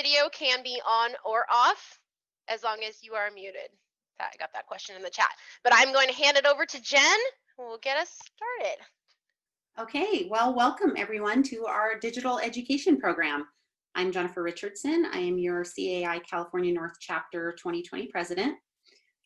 video can be on or off as long as you are muted. I got that question in the chat. But I'm going to hand it over to Jen, who will get us started. Okay, well, welcome everyone to our digital education program. I'm Jennifer Richardson. I am your CAI California North Chapter 2020 president.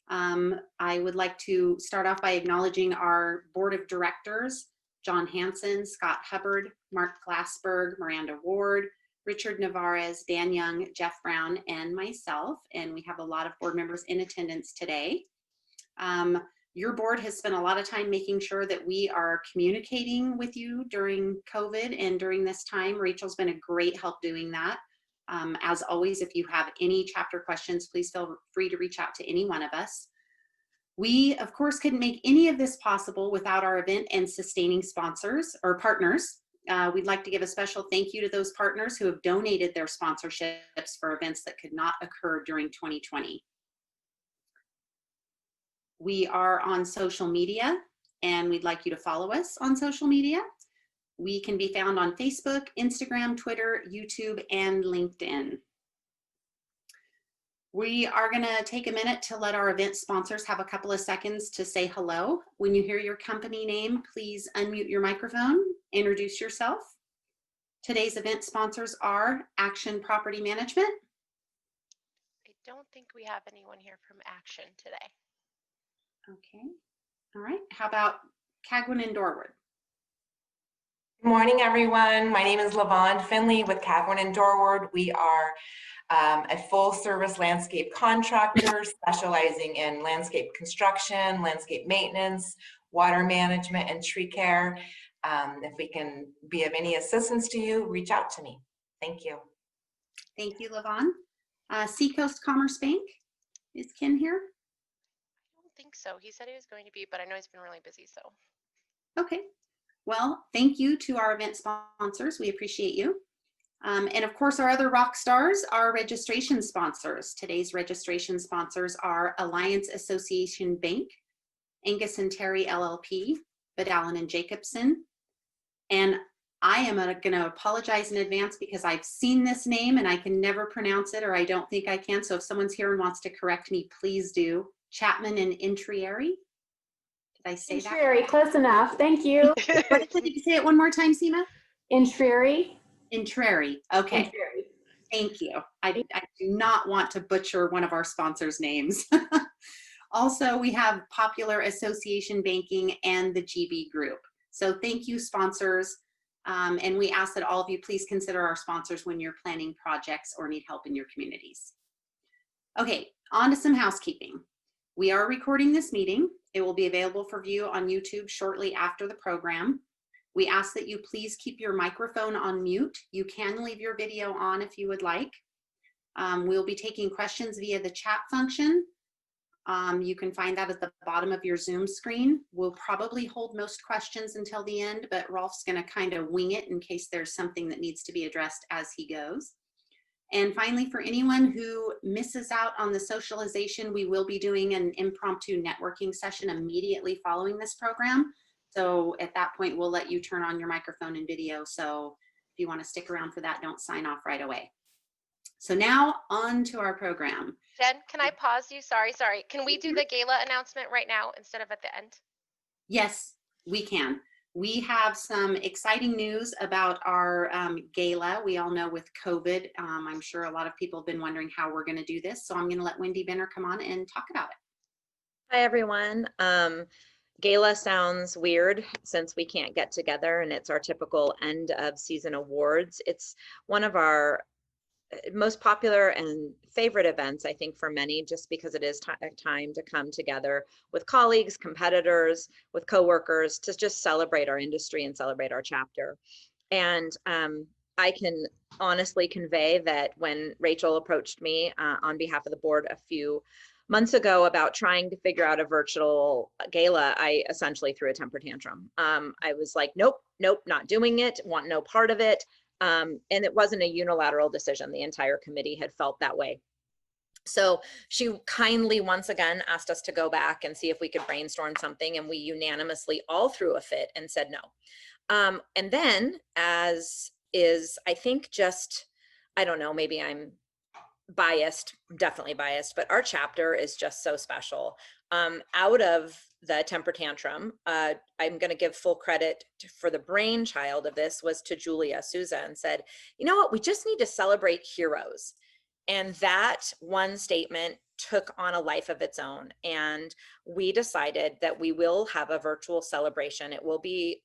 I would like to start off by acknowledging our board of directors, John Hanson, Scott Hubbard, Mark Glassberg, Miranda Ward, Richard Navarez, Dan Young, Jeff Brown, and myself. And we have a lot of board members in attendance today. Your board has spent a lot of time making sure that we are communicating with you during COVID and during this time. Rachel's been a great help doing that. As always, if you have any chapter questions, please feel free to reach out to any one of us. We, of course, couldn't make any of this possible without our event and sustaining sponsors or partners. We'd like to give a special thank you to those partners who have donated their sponsorships for events that could not occur during 2020. We are on social media, and we'd like you to follow us on social media. We can be found on Facebook, Instagram, Twitter, YouTube, and LinkedIn. We are going to take a minute to let our event sponsors have a couple of seconds to say hello. When you hear your company name, please unmute your microphone, introduce yourself. Today's event sponsors are Action Property Management. I don't think we have anyone here from Action today. Okay, all right. How about Cagwin and Dorwood? Good morning, everyone. My name is Lavonde Finley with Cagwin and Dorwood. We are a full-service landscape contractor specializing in landscape construction, landscape maintenance, water management, and tree care. If we can be of any assistance to you, reach out to me. Thank you. Thank you, Lavonde. Seacoast Commerce Bank, is Ken here? I don't think so. He said he was going to be, but I know he's been really busy, so. Okay. Well, thank you to our event sponsors. We appreciate you. And of course, our other rock stars are registration sponsors. Today's registration sponsors are Alliance Association Bank, Angus and Terry LLP, Vidalin and Jacobson. And I am going to apologize in advance because I've seen this name and I can never pronounce it, or I don't think I can. So if someone's here and wants to correct me, please do. Chapman and Intrieri. Did I say that? Intrieri, close enough. Thank you. What did you say it one more time, Seema? Intrieri. Intrieri. Okay. Intrieri. Thank you. I do not want to butcher one of our sponsors' names. Also, we have Popular Association Banking and the GB Group. So thank you, sponsors. And we ask that all of you please consider our sponsors when you're planning projects or need help in your communities. Okay, on to some housekeeping. We are recording this meeting. It will be available for view on YouTube shortly after the program. We ask that you please keep your microphone on mute. You can leave your video on if you would like. We'll be taking questions via the chat function. You can find that at the bottom of your Zoom screen. We'll probably hold most questions until the end, but Rolf's going to kind of wing it in case there's something that needs to be addressed as he goes. And finally, for anyone who misses out on the socialization, we will be doing an impromptu networking session immediately following this program. So at that point, we'll let you turn on your microphone and video. So if you want to stick around for that, don't sign off right away. So now on to our program. Jen, can I pause you? Sorry. Can we do the gala announcement right now instead of at the end? Yes, we can. We have some exciting news about our gala. We all know with COVID, I'm sure a lot of people have been wondering how we're going to do this. So I'm going to let Wendy Benner come on and talk about it. Hi, everyone. Gala sounds weird since we can't get together and it's our typical end of season awards. It's one of our most popular and favorite events, I think, for many, just because it is a time to come together with colleagues, competitors, with coworkers to just celebrate our industry and celebrate our chapter. And I can honestly convey that when Rachel approached me on behalf of the board a few months ago about trying to figure out a virtual gala, I essentially threw a temper tantrum. I was like, nope, not doing it, want no part of it. And it wasn't a unilateral decision. The entire committee had felt that way. So she kindly once again asked us to go back and see if we could brainstorm something, and we unanimously all threw a fit and said no. And then, as is, I think, just, I don't know, maybe I'm biased, definitely biased, but our chapter is just so special. Out of the temper tantrum, I'm going to give full credit for the brainchild of this was to Julia Souza, and said, you know what, we just need to celebrate heroes. And that one statement took on a life of its own. And we decided that we will have a virtual celebration. It will be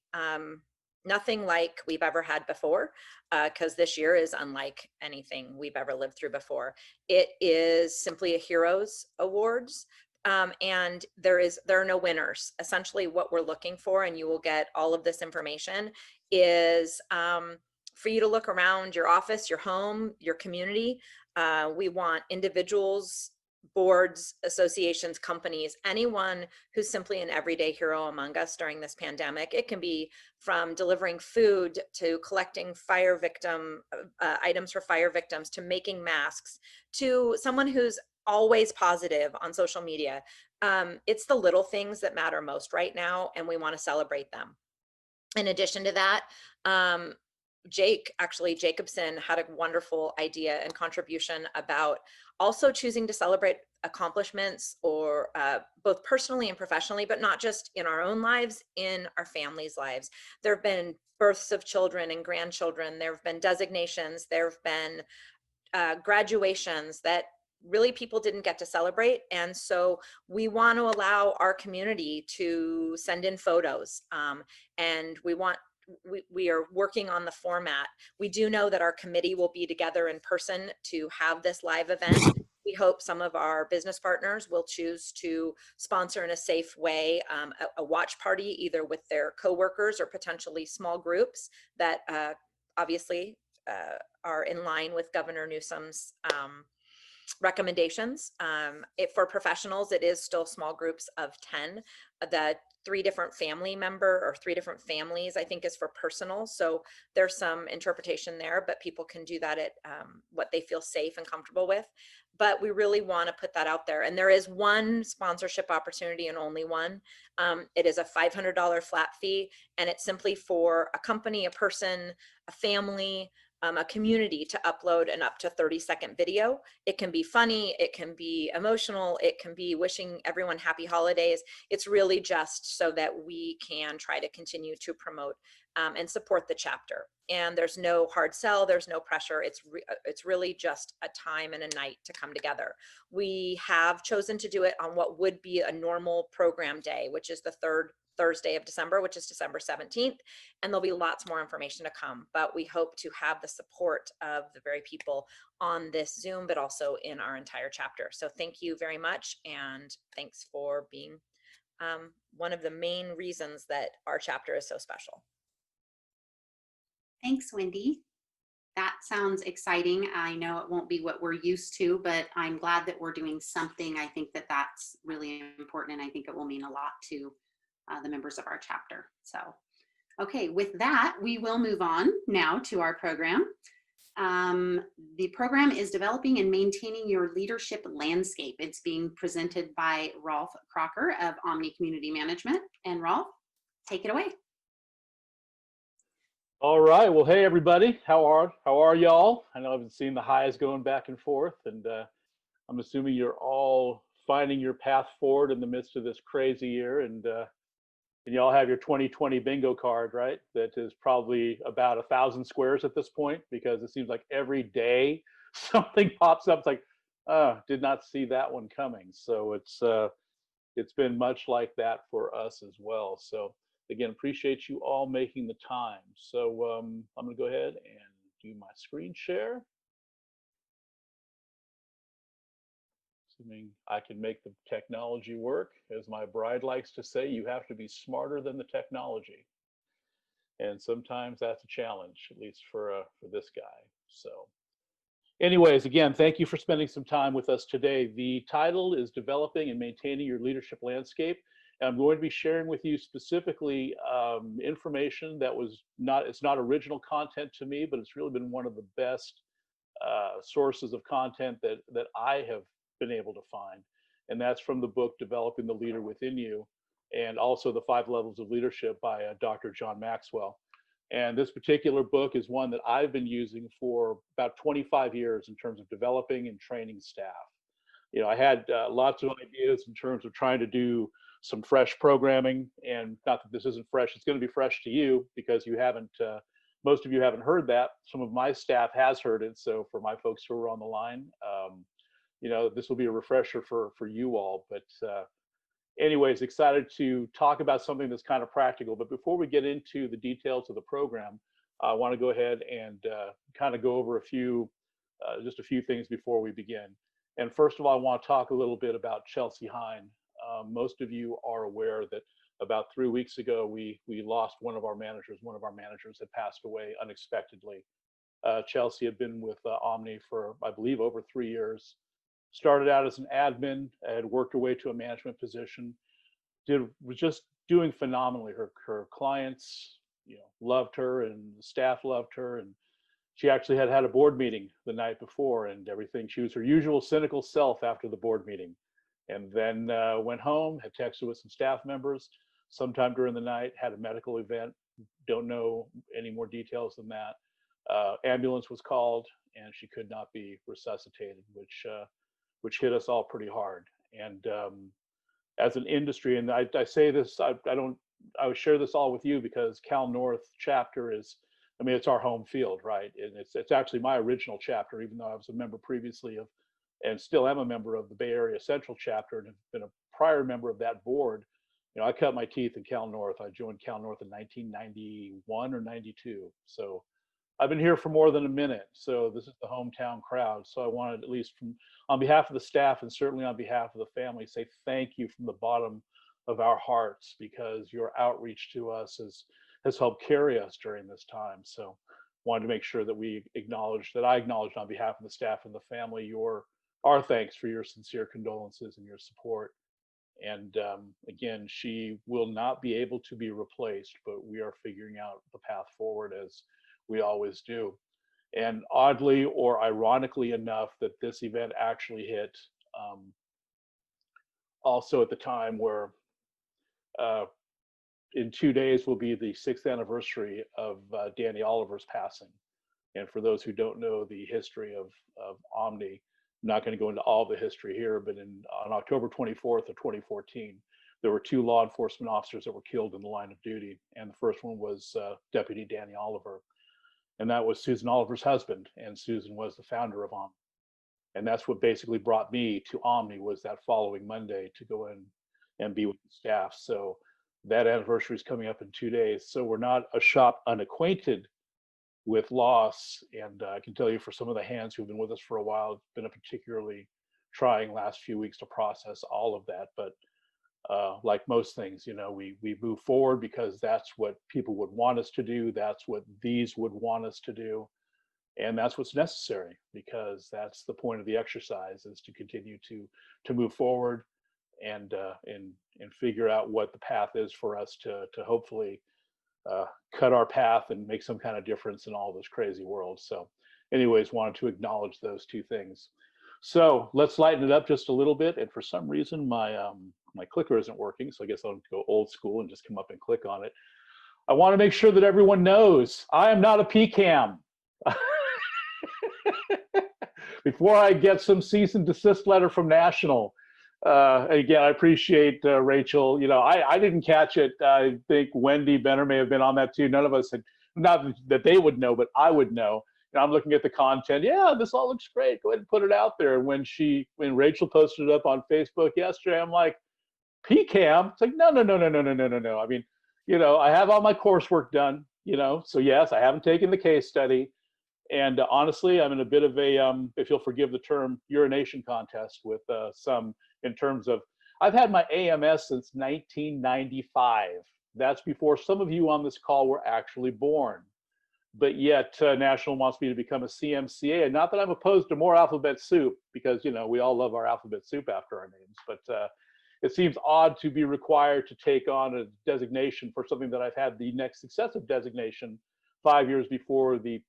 nothing like we've ever had before, because this year is unlike anything we've ever lived through before. It is simply a Heroes Awards. And there are no winners. Essentially what we're looking for, and you will get all of this information, is for you to look around your office, your home, your community. We want individuals, boards, associations, companies, anyone who's simply an everyday hero among us during this pandemic. It can be from delivering food to collecting fire victim items for fire victims, to making masks, to someone who's always positive on social media. It's the little things that matter most right now, and we want to celebrate them. In addition to that, Jacobson had a wonderful idea and contribution about also choosing to celebrate accomplishments, or both personally and professionally, but not just in our own lives, in our families' lives. There have been births of children and grandchildren. There have been designations. There have been graduations that really people didn't get to celebrate. And so we want to allow our community to send in photos, and we are working on the format. We do know that our committee will be together in person to have this live event. We hope some of our business partners will choose to sponsor in a safe way a watch party, either with their coworkers or potentially small groups that obviously are in line with Governor Newsom's recommendations. For professionals, it is still small groups of 10. The 3 different family member, or 3 different families, I think, is for personal. So there's some interpretation there, but people can do that at what they feel safe and comfortable with. But we really want to put that out there. And there is one sponsorship opportunity, and only one. It is a $500 flat fee, and it's simply for a company, a person, a family, a community to upload an up to 30-second video. It can be funny, it can be emotional, it can be wishing everyone happy holidays. It's really just so that we can try to continue to promote and support the chapter. And there's no hard sell, there's no pressure. It's really just a time and a night to come together. We have chosen to do it on what would be a normal program day, which is the 3rd Thursday of December, which is December 17th. And there'll be lots more information to come, but we hope to have the support of the very people on this Zoom, but also in our entire chapter. So thank you very much. And thanks for being one of the main reasons that our chapter is so special. Thanks, Wendy. That sounds exciting. I know it won't be what we're used to, but I'm glad that we're doing something. I think that that's really important, and I think it will mean a lot to the members of our chapter. So, okay, with that, we will move on now to our program. The program is Developing and Maintaining Your Leadership Landscape. It's being presented by Rolf Crocker of Omni Community Management. And Rolf, take it away. All right. Well, hey, everybody. How are y'all? I know I've been seeing the highs going back and forth, and I'm assuming you're all finding your path forward in the midst of this crazy year. And you all have your 2020 bingo card, right? That is probably about 1,000 squares at this point, because it seems like every day something pops up. It's like, oh, did not see that one coming. So it's been much like that for us as well. So again, appreciate you all making the time. So I'm going to go ahead and do my screen share. Assuming I can make the technology work. As my bride likes to say, you have to be smarter than the technology. And sometimes that's a challenge, at least for this guy. So anyways, again, thank you for spending some time with us today. The title is Developing and Maintaining Your Leadership Landscape. And I'm going to be sharing with you specifically information that it's not original content to me, but it's really been one of the best sources of content that I have been able to find. And that's from the book, Developing the Leader Within You, and also the 5 Levels of Leadership by Dr. John Maxwell. And this particular book is one that I've been using for about 25 years in terms of developing and training staff. You know, I had lots of ideas in terms of trying to do some fresh programming, and not that this isn't fresh, it's going to be fresh to you because you haven't, most of you haven't heard that. Some of my staff has heard it. So for my folks who are on the line, you know, this will be a refresher for you all. But anyways, excited to talk about something that's kind of practical. But before we get into the details of the program, I want to go ahead and kind of go over just a few things before we begin. And first of all, I want to talk a little bit about Chelsea Hine. Most of you are aware that about 3 weeks ago, we lost one of our managers. One of our managers had passed away unexpectedly. Chelsea had been with Omni for, I believe, over 3 years. Started out as an admin, had worked her way to a management position, was just doing phenomenally. Her clients, you know, loved her, and the staff loved her, and she actually had a board meeting the night before and everything. She was her usual cynical self after the board meeting, and then went home, had texted with some staff members. Sometime during the night, had a medical event. Don't know any more details than that. Ambulance was called, and she could not be resuscitated, which hit us all pretty hard. And as an industry, and I say this, I would share this all with you because Cal North Chapter is, I mean, it's our home field, right? And it's actually my original chapter, even though I was a member previously of, and still am a member of the Bay Area Central Chapter and have been a prior member of that board. You know, I cut my teeth in Cal North. I joined Cal North in 1991 or 92. So I've been here for more than a minute. So this is the hometown crowd. So I wanted, at least on behalf of the staff and certainly on behalf of the family, say thank you from the bottom of our hearts, because your outreach to us has helped carry us during this time. So wanted to make sure that I acknowledged on behalf of the staff and the family our thanks for your sincere condolences and your support. And again, she will not be able to be replaced, but we are figuring out the path forward as we always do. And oddly or ironically enough, that this event actually hit also at the time where in 2 days will be the 6th anniversary of Danny Oliver's passing. And for those who don't know the history of Omni, I'm not going to go into all the history here, but on October 24th of 2014, there were 2 law enforcement officers that were killed in the line of duty. And the first one was Deputy Danny Oliver. And that was Susan Oliver's husband. And Susan was the founder of Omni. And that's what basically brought me to Omni, was that following Monday to go in and be with the staff. So that anniversary is coming up in 2 days. So we're not a shop unacquainted with loss. And I can tell you, for some of the hands who've been with us for a while, it's been a particularly trying last few weeks to process all of that. But like most things, you know, we move forward because that's what people would want us to do. That's what these would want us to do. And that's what's necessary, because that's the point of the exercise, is to continue to move forward and figure out what the path is for us to hopefully cut our path and make some kind of difference in all this crazy world. So anyways, wanted to acknowledge those 2 things. So let's lighten it up just a little bit. And for some reason, my clicker isn't working. So I guess I'll go old school and just come up and click on it. I want to make sure that everyone knows I am not a PCAM. Before I get some cease and desist letter from National. Again, I appreciate Rachel. You know, I didn't catch it. I think Wendy Benner may have been on that too. None of us had, not that they would know, but I would know. And I'm looking at the content. Yeah, this all looks great. Go ahead and put it out there. And when Rachel posted it up on Facebook yesterday, I'm like, PCAM? It's like, no. I mean, you know, I have all my coursework done, you know, so yes, I haven't taken the case study. And honestly, I'm in a bit of a, if you'll forgive the term, urination contest with some, in terms of, I've had my AMS since 1995. That's before some of you on this call were actually born. But yet National wants me to become a CMCA. And not that I'm opposed to more alphabet soup, because, you know, we all love our alphabet soup after our names. But it seems odd to be required to take on a designation for something that I've had the next successive designation 5 years before the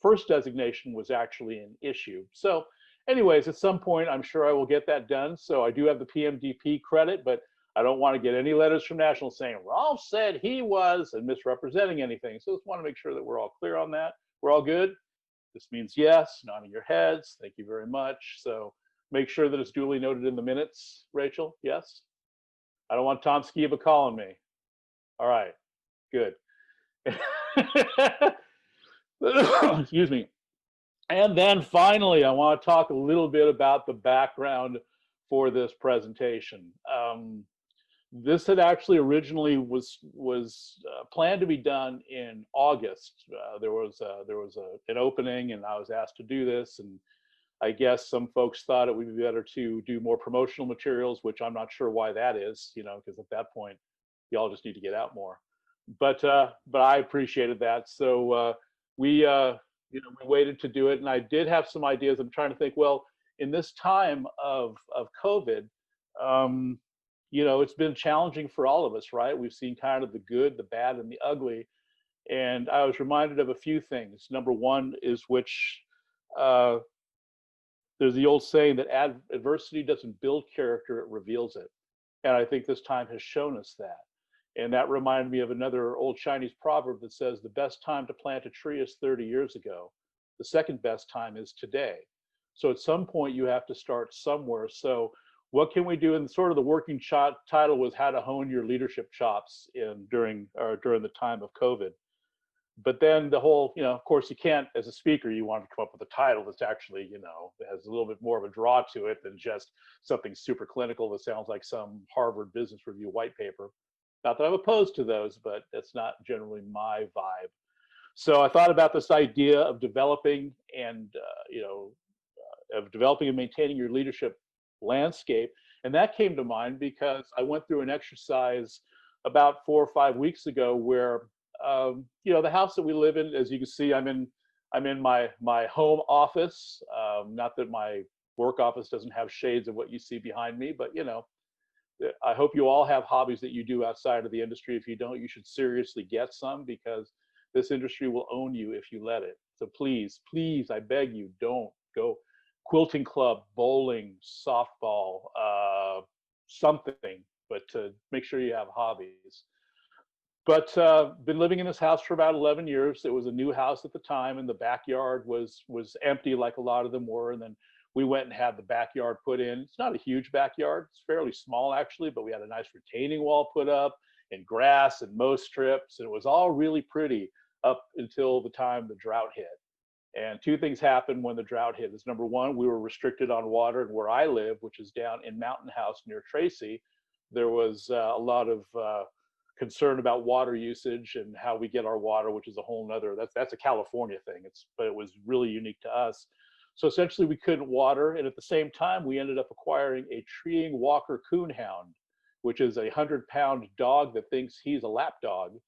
first designation was actually an issue. So anyways, at some point, I'm sure I will get that done. So I do have the PMDP credit, but I don't want to get any letters from National saying Rolf said he was and misrepresenting anything. So just want to make sure that we're all clear on that. We're all good. This means yes, nodding your heads. Thank you very much. So make sure that it's duly noted in the minutes, Rachel. Yes. I don't want Tom Skiba calling me. All right, good. Excuse me. And then finally, I want to talk a little bit about the background for this presentation. This had actually originally was planned to be done in August. There was an opening, and I was asked to do this. And I guess some folks thought it would be better to do more promotional materials, which I'm not sure why that is. Because at that point, y'all just need to get out more. But I appreciated that. So we waited to do it, and I did have some ideas. I'm trying to think. Well, in this time of COVID, it's been challenging for all of us, right? We've seen kind of the good, the bad, and the ugly. And I was reminded of a few things. Number one is which there's the old saying that adversity doesn't build character, it reveals it. And I think this time has shown us that. And that reminded me of another old Chinese proverb that says the best time to plant a tree is 30 years ago. The second best time is today. So at some point you have to start somewhere. So what can we do? And sort of the working title was how to hone your leadership chops during the time of COVID. But then the whole, of course you can't, as a speaker, you want to come up with a title that's actually, has a little bit more of a draw to it than just something super clinical that sounds like some Harvard Business Review white paper. Not that I'm opposed to those, but that's not generally my vibe. So I thought about this idea of developing and maintaining your leadership landscape. And that came to mind because I went through an exercise about 4 or 5 weeks ago where, the house that we live in, as you can see, I'm in my home office. Not that my work office doesn't have shades of what you see behind me, but I hope you all have hobbies that you do outside of the industry. If you don't, you should seriously get some, because this industry will own you if you let it. So please, please, I beg you, don't go quilting club, bowling, softball, something, but to make sure you have hobbies. But been living in this house for about 11 years. It was a new house at the time, and the backyard was empty like a lot of them were. And then we went and had the backyard put in. It's not a huge backyard. It's fairly small, actually, but we had a nice retaining wall put up and grass and mow strips. And it was all really pretty up until the time the drought hit. And two things happened when the drought hit. Is number one, we were restricted on water. And where I live, which is down in Mountain House near Tracy, there was a lot of concern about water usage and how we get our water, which is a whole nother, that's a California thing. But it was really unique to us. So essentially we couldn't water. And at the same time, we ended up acquiring a treeing Walker Coonhound, which is a 100-pound dog that thinks he's a lap dog,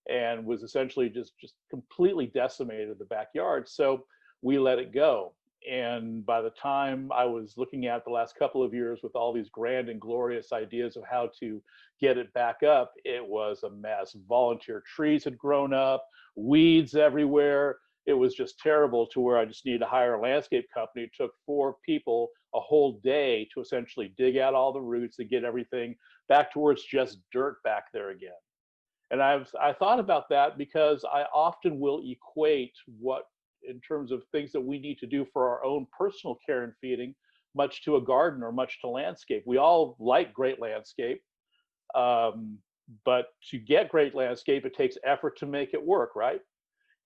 and was essentially just completely decimated the backyard. So we let it go. And by the time I was looking at the last couple of years with all these grand and glorious ideas of how to get it back up, it was a mess. Volunteer trees had grown up, weeds everywhere. It was just terrible, to where I just needed to hire a landscape company. It took 4 people a whole day to essentially dig out all the roots and get everything back to where it's just dirt back there again. And I thought about that because I often will equate what, in terms of things that we need to do for our own personal care and feeding, much to a garden or much to landscape. We all like great landscape, but to get great landscape, it takes effort to make it work, right?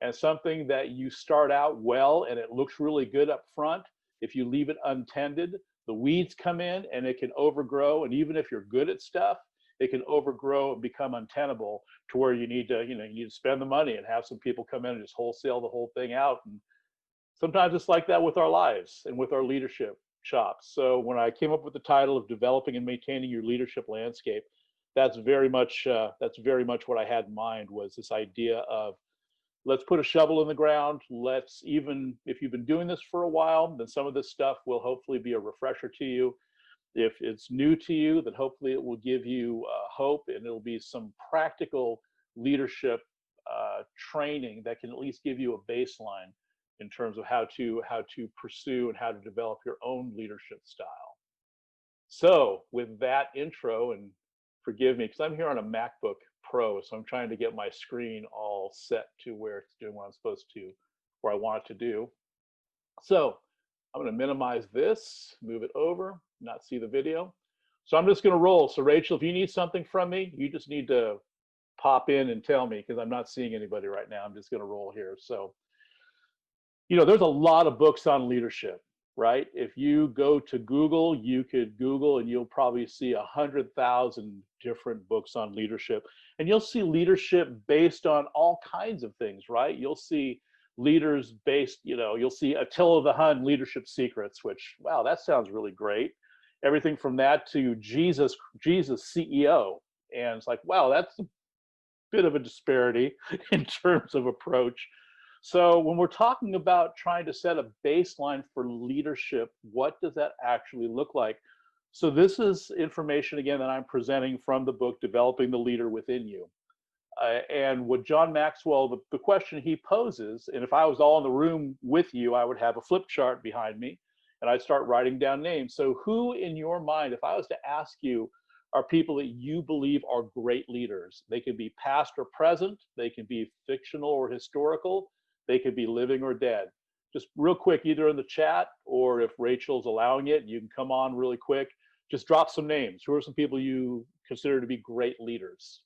And something that you start out well and it looks really good up front, if you leave it untended, the weeds come in and it can overgrow. And even if you're good at stuff, it can overgrow and become untenable, to where you need to spend the money and have some people come in and just wholesale the whole thing out. And sometimes it's like that with our lives and with our leadership chops. So when I came up with the title of Developing and Maintaining Your Leadership Landscape, that's very much what I had in mind, was this idea of, let's put a shovel in the ground. Let's, even if you've been doing this for a while, then some of this stuff will hopefully be a refresher to you. If it's new to you, then hopefully it will give you hope, and it'll be some practical leadership training that can at least give you a baseline in terms of how to pursue and how to develop your own leadership style. So with that intro, and forgive me, because I'm here on a MacBook Pro, so I'm trying to get my screen all set to where it's doing what I'm supposed to, where I want it to do. So I'm going to minimize this, move it over, not see the video. So I'm just going to roll. So Rachel, if you need something from me, you just need to pop in and tell me, because I'm not seeing anybody right now. I'm just going to roll here. So, you know, there's a lot of books on leadership, right? If you go to Google, you could Google and you'll probably see 100,000 different books on leadership. And you'll see leadership based on all kinds of things, right? You'll see leaders based, you know, you'll see Attila the Hun leadership secrets, which, wow, that sounds really great. Everything from that to Jesus CEO. And it's like, wow, that's a bit of a disparity in terms of approach. So when we're talking about trying to set a baseline for leadership, what does that actually look like? So this is information, again, that I'm presenting from the book, Developing the Leader Within You. And what John Maxwell, the question he poses, and if I was all in the room with you, I would have a flip chart behind me, and I'd start writing down names. So who in your mind, if I was to ask you, are people that you believe are great leaders? They could be past or present, they can be fictional or historical, they could be living or dead. Just real quick, either in the chat or if Rachel's allowing it, you can come on really quick. Just drop some names. Who are some people you consider to be great leaders?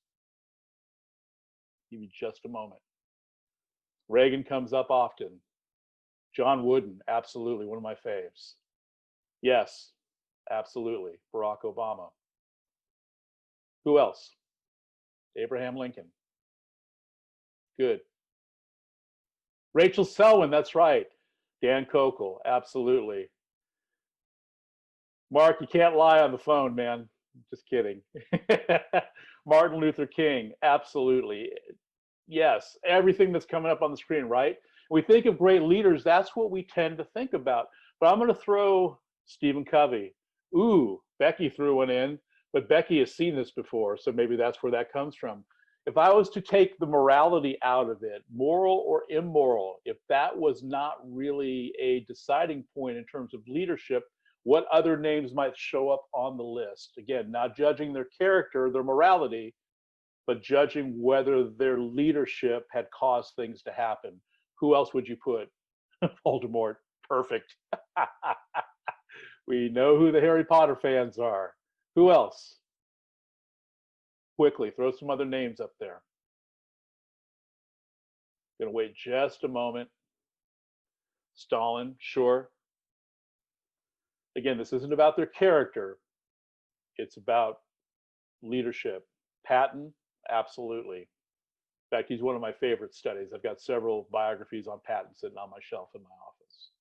Give me just a moment. Reagan comes up often. John Wooden, absolutely, one of my faves. Yes, absolutely, Barack Obama. Who else? Abraham Lincoln. Good. Rachel Selwyn, that's right. Dan Kokel, absolutely. Mark, you can't lie on the phone, man. Just kidding. Martin Luther King, absolutely. Yes, everything that's coming up on the screen, right? We think of great leaders, that's what we tend to think about. But I'm going to throw Stephen Covey. Ooh, Becky threw one in, but Becky has seen this before, so maybe that's where that comes from. If I was to take the morality out of it, moral or immoral, if that was not really a deciding point in terms of leadership, what other names might show up on the list? Again, not judging their character, their morality, but judging whether their leadership had caused things to happen. Who else would you put? Voldemort. Perfect. We know who the Harry Potter fans are. Who else? Quickly, throw some other names up there. Gonna wait just a moment. Stalin, sure. Again, this isn't about their character. It's about leadership. Patton, absolutely. In fact, he's one of my favorite studies. I've got several biographies on Patton sitting on my shelf in my office.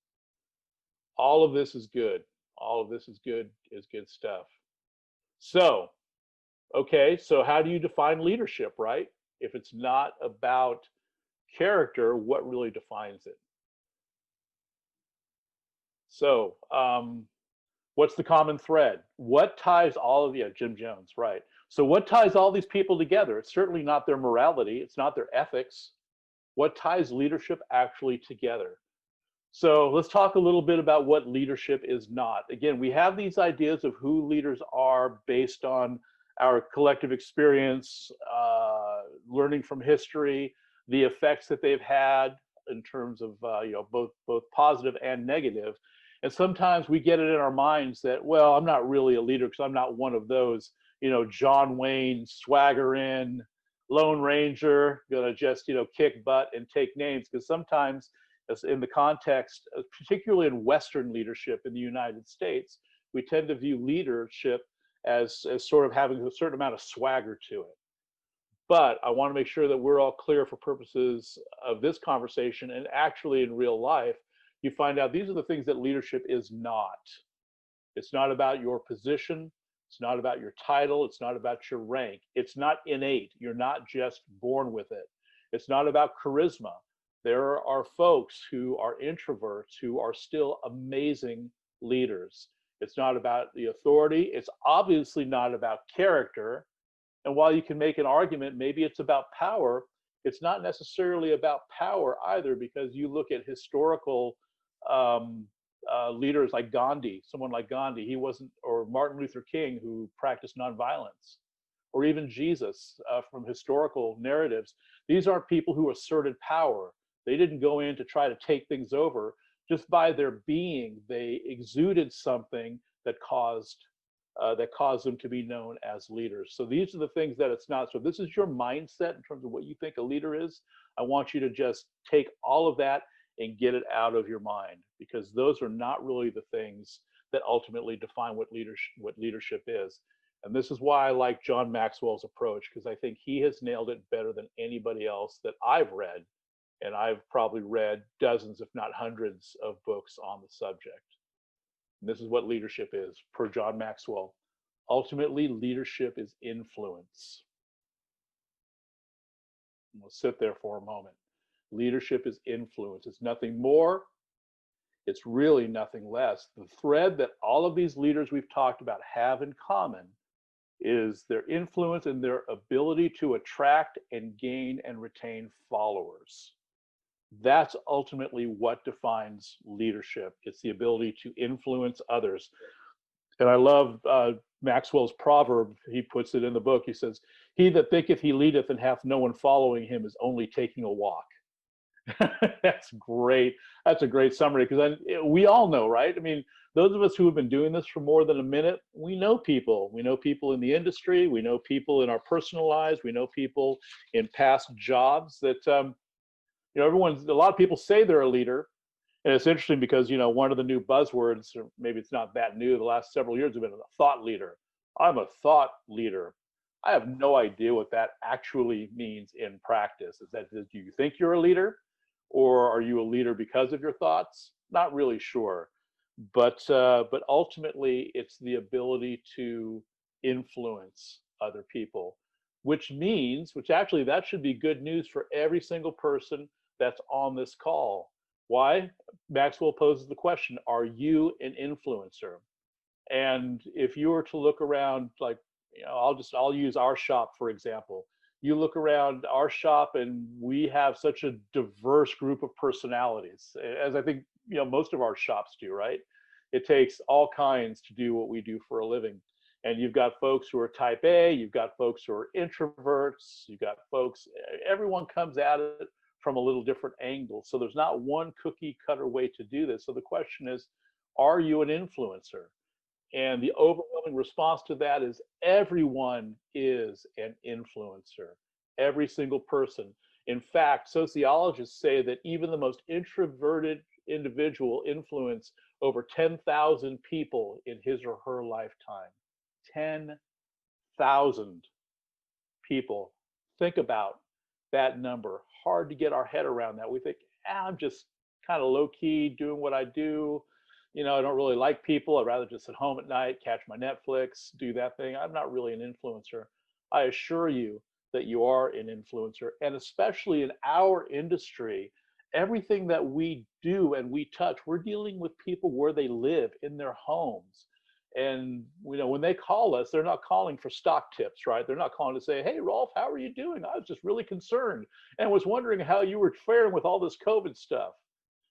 All of this is good. All of this is good stuff. So, okay, so how do you define leadership, right? If it's not about character, what really defines it? So, what's the common thread? What ties all of you? Jim Jones, right. So what ties all these people together? It's certainly not their morality. It's not their ethics. What ties leadership actually together? So let's talk a little bit about what leadership is not. Again, we have these ideas of who leaders are based on our collective experience, learning from history, the effects that they've had in terms of both positive and negative. And sometimes we get it in our minds that, well, I'm not really a leader because I'm not one of those, John Wayne, swagger in, Lone Ranger, gonna just, kick butt and take names. Because sometimes, as in the context, particularly in Western leadership in the United States, we tend to view leadership as sort of having a certain amount of swagger to it. But I want to make sure that we're all clear for purposes of this conversation, and actually in real life, you find out these are the things that leadership is not. It's not about your position. It's not about your title. It's not about your rank. It's not innate. You're not just born with it. It's not about charisma. There are folks who are introverts who are still amazing leaders. It's not about the authority. It's obviously not about character. And while you can make an argument, maybe it's about power, it's not necessarily about power either, because you look at historical leaders like Gandhi, someone like Gandhi, he wasn't, or Martin Luther King, who practiced nonviolence. or even Jesus from historical narratives. These aren't people who asserted power. They didn't go in to try to take things over. Just by their being, they exuded something that caused them to be known as leaders. So these are the things that it's not. So this is your mindset in terms of what you think a leader is. I want you to just take all of that and get it out of your mind, because those are not really the things that ultimately define what leadership is. And this is why I like John Maxwell's approach, because I think he has nailed it better than anybody else that I've read. And I've probably read dozens, if not hundreds, of books on the subject. And this is what leadership is, per John Maxwell. Ultimately, leadership is influence. And we'll sit there for a moment. Leadership is influence. It's nothing more. It's really nothing less. The thread that all of these leaders we've talked about have in common is their influence and their ability to attract and gain and retain followers. That's ultimately what defines leadership. It's the ability to influence others. And I love Maxwell's proverb. He puts it in the book. He says, "He that thinketh he leadeth and hath no one following him is only taking a walk." That's great. That's a great summary, because we all know, right? I mean, those of us who have been doing this for more than a minute, we know people. We know people in the industry. We know people in our personal lives. We know people in past jobs that, a lot of people say they're a leader. And it's interesting because, one of the new buzzwords, or maybe it's not that new, the last several years have been a thought leader. I'm a thought leader. I have no idea what that actually means in practice. Is that, do you think you're a leader? Or are you a leader because of your thoughts? Not really sure. But ultimately, it's the ability to influence other people, which actually that should be good news for every single person that's on this call. Why? Maxwell poses the question, are you an influencer? And if you were to look around, like, I'll use our shop, for example. You look around our shop and we have such a diverse group of personalities, as I think, most of our shops do, right? It takes all kinds to do what we do for a living. And you've got folks who are type A, you've got folks who are introverts, you've got folks, everyone comes at it from a little different angle. So there's not one cookie cutter way to do this. So the question is, are you an influencer? And the overwhelming response to that is everyone is an influencer, every single person. In fact, sociologists say that even the most introverted individual influence over 10,000 people in his or her lifetime. 10,000 people. Think about that number. Hard to get our head around that. We think, I'm just kind of low key doing what I do. I don't really like people. I'd rather just sit home at night, catch my Netflix, do that thing. I'm not really an influencer. I assure you that you are an influencer. And especially in our industry, everything that we do and we touch, we're dealing with people where they live, in their homes. And when they call us, they're not calling for stock tips, right? They're not calling to say, "Hey, Rolf, how are you doing? I was just really concerned and was wondering how you were faring with all this COVID stuff."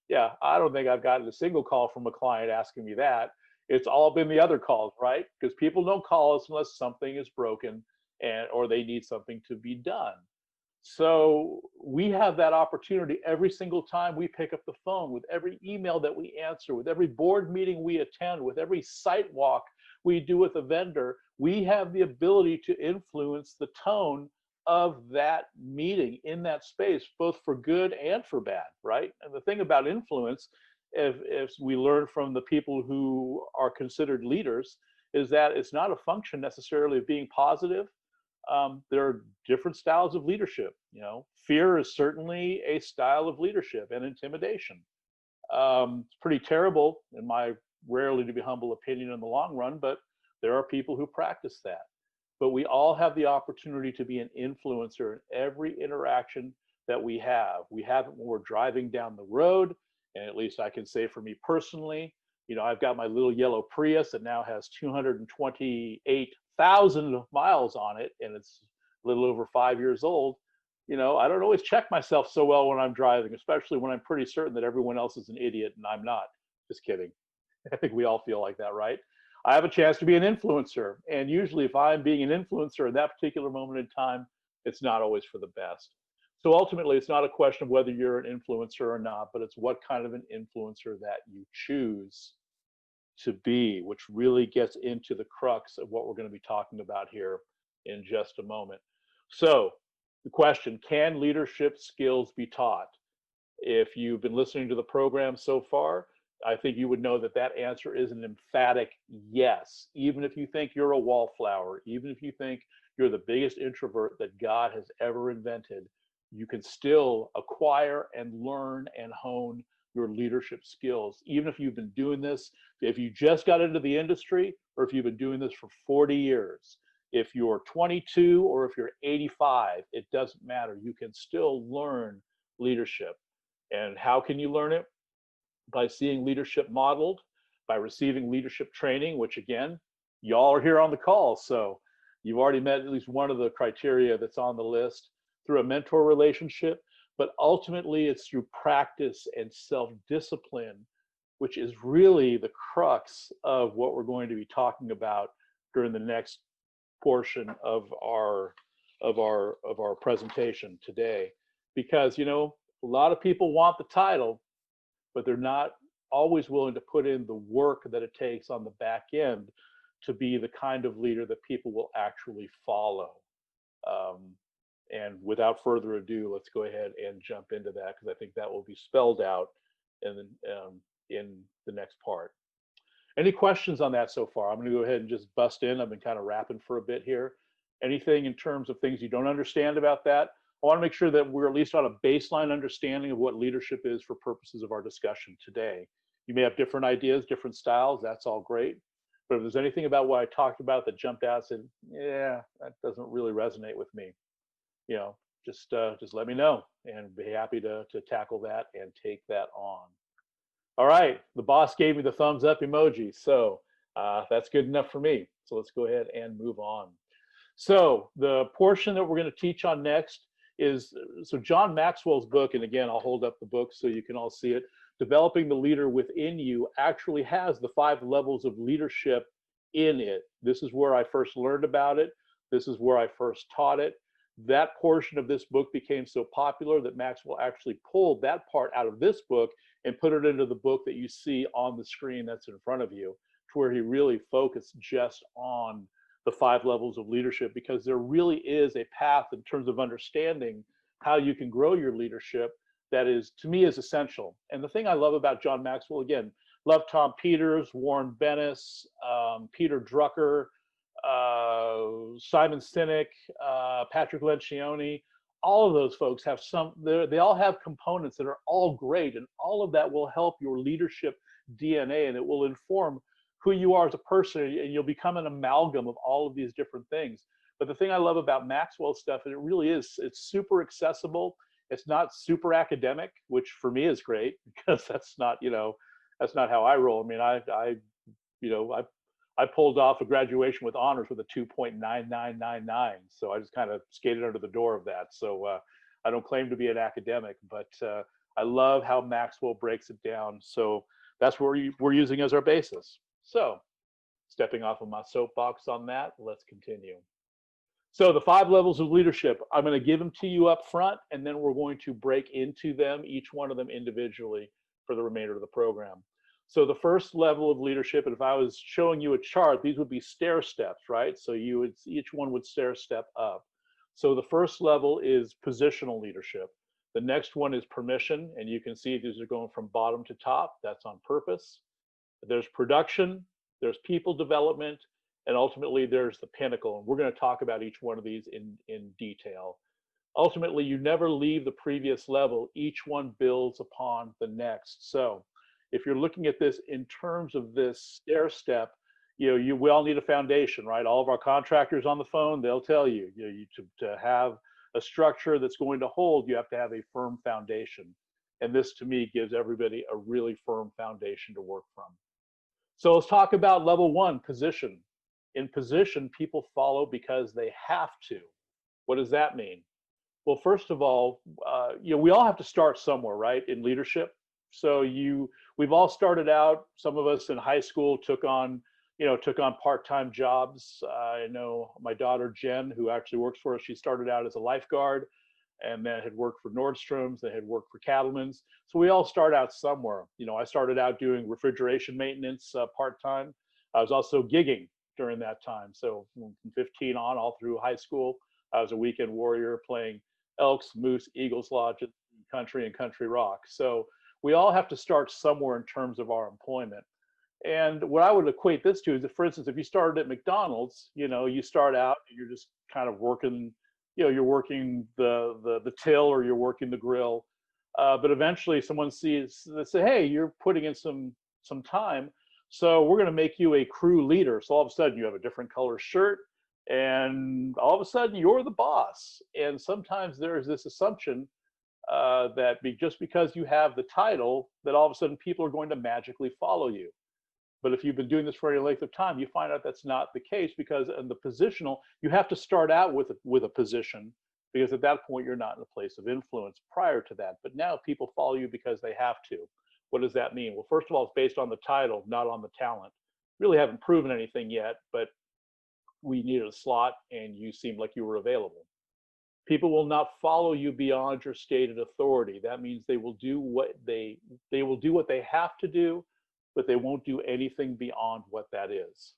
Yeah, I don't think I've gotten a single call from a client asking me that. It's all been the other calls, right? Because people don't call us unless something is broken or they need something to be done. So we have that opportunity every single time we pick up the phone, with every email that we answer, with every board meeting we attend, with every site walk we do with a vendor. We have the ability to influence the tone of that meeting in that space, both for good and for bad, right? And the thing about influence, if we learn from the people who are considered leaders, is that it's not a function necessarily of being positive. There are different styles of leadership. Fear is certainly a style of leadership, and intimidation. It's pretty terrible, in my rarely to be humble opinion, in the long run, but there are people who practice that. But we all have the opportunity to be an influencer in every interaction that we have. We have it when we're driving down the road, and at least I can say for me personally, I've got my little yellow Prius that now has 228,000 miles on it, and it's a little over 5 years old. I don't always check myself so well when I'm driving, especially when I'm pretty certain that everyone else is an idiot and I'm not. Just kidding. I think we all feel like that, right? I have a chance to be an influencer. And usually if I'm being an influencer at that particular moment in time, it's not always for the best. So ultimately, it's not a question of whether you're an influencer or not, but it's what kind of an influencer that you choose to be, which really gets into the crux of what we're going to be talking about here in just a moment. So the question, can leadership skills be taught? If you've been listening to the program so far, I think you would know that that answer is an emphatic yes. Even if you think you're a wallflower, even if you think you're the biggest introvert that God has ever invented, you can still acquire and learn and hone your leadership skills. Even if you've been doing this, if you just got into the industry, or if you've been doing this for 40 years, if you're 22 or if you're 85, it doesn't matter. You can still learn leadership. And how can you learn it? By seeing leadership modeled, by receiving leadership training, which again, y'all are here on the call, so you've already met at least one of the criteria that's on the list, through a mentor relationship, but ultimately it's through practice and self-discipline, which is really the crux of what we're going to be talking about during the next portion of our presentation today. Because, you know, a lot of people want the title, but they're not always willing to put in the work that it takes on the back end to be the kind of leader that people will actually follow. And without further ado, let's go ahead and jump into that, because I think that will be spelled out in the next part. Any questions on that so far? I'm going to go ahead and just bust in. I've been kind of rapping for a bit here. Anything in terms of things you don't understand about that? I want to make sure that we're at least on a baseline understanding of what leadership is for purposes of our discussion today. You may have different ideas, different styles. That's all great. But if there's anything about what I talked about that jumped out and said, yeah, that doesn't really resonate with me, you know, just let me know, and be happy to tackle that and take that on. All right, the boss gave me the thumbs up emoji, so that's good enough for me. So let's go ahead and move on. So the portion that we're going to teach on next is, so John Maxwell's book, and again, I'll hold up the book so you can all see it, Developing the Leader Within You, actually has the 5 levels of leadership in it. This is where I first learned about it. This is where I first taught it. That portion of this book became so popular that Maxwell actually pulled that part out of this book and put it into the book that you see on the screen that's in front of you, to where he really focused just on the 5 levels of leadership, because there really is a path in terms of understanding how you can grow your leadership that is, to me, is essential. And the thing I love about John Maxwell, again, love Tom Peters, Warren Bennis, Peter Drucker, Simon Sinek, Patrick Lencioni. All of those folks have they all have components that are all great, and all of that will help your leadership DNA, and it will inform who you are as a person, and you'll become an amalgam of all of these different things. But the thing I love about Maxwell's stuff, and it really is, it's super accessible. It's not super academic, which for me is great, because that's not, you know, that's not how I roll. I mean, I pulled off a graduation with honors with a 2.9999. So I just kind of skated under the door of that. So I don't claim to be an academic, but I love how Maxwell breaks it down. So that's what we're using as our basis. So stepping off of my soapbox on that, let's continue. So the 5 levels of leadership, I'm going to give them to you up front, and then we're going to break into them, each one of them individually, for the remainder of the program. So the first level of leadership, and if I was showing you a chart, these would be stair steps, right? So each one would stair step up. So the first level is positional leadership. The next one is permission, and you can see these are going from bottom to top. That's on purpose. There's production, there's people development, and ultimately there's the pinnacle. And we're going to talk about each one of these in detail. Ultimately, you never leave the previous level. Each one builds upon the next. So if you're looking at this in terms of this stair step, we all need a foundation, right? All of our contractors on the phone, they'll tell you, to have a structure that's going to hold, you have to have a firm foundation. And this, to me, gives everybody a really firm foundation to work from. So let's talk about level 1, position. In position, people follow because they have to. What does that mean? Well, first of all, we all have to start somewhere, right, in leadership. So we've all started out, some of us in high school took on took on part-time jobs. I know my daughter Jen, who actually works for us, she started out as a lifeguard and then had worked for Nordstrom's, then had worked for Cattleman's. So we all start out somewhere. I started out doing refrigeration maintenance part-time. I was also gigging during that time. So from 15 on, all through high school, I was a weekend warrior playing Elks, Moose, Eagles Lodge, country and country rock. So we all have to start somewhere in terms of our employment. And what I would equate this to is that, for instance, if you started at McDonald's, you start out and you're just kind of working, you're working the till or you're working the grill. But eventually someone sees, they say, hey, you're putting in some time. So we're going to make you a crew leader. So all of a sudden you have a different color shirt and all of a sudden you're the boss. And sometimes there's this assumption that just because you have the title, that all of a sudden people are going to magically follow you. But if you've been doing this for any length of time, you find out that's not the case, because in the positional, you have to start out with a position, because at that point you're not in a place of influence prior to that. But now people follow you because they have to. What does that mean? Well, first of all, it's based on the title, not on the talent. Really haven't proven anything yet, but we needed a slot and you seemed like you were available. People will not follow you beyond your stated authority. That means they will do what they have to do, but they won't do anything beyond what that is.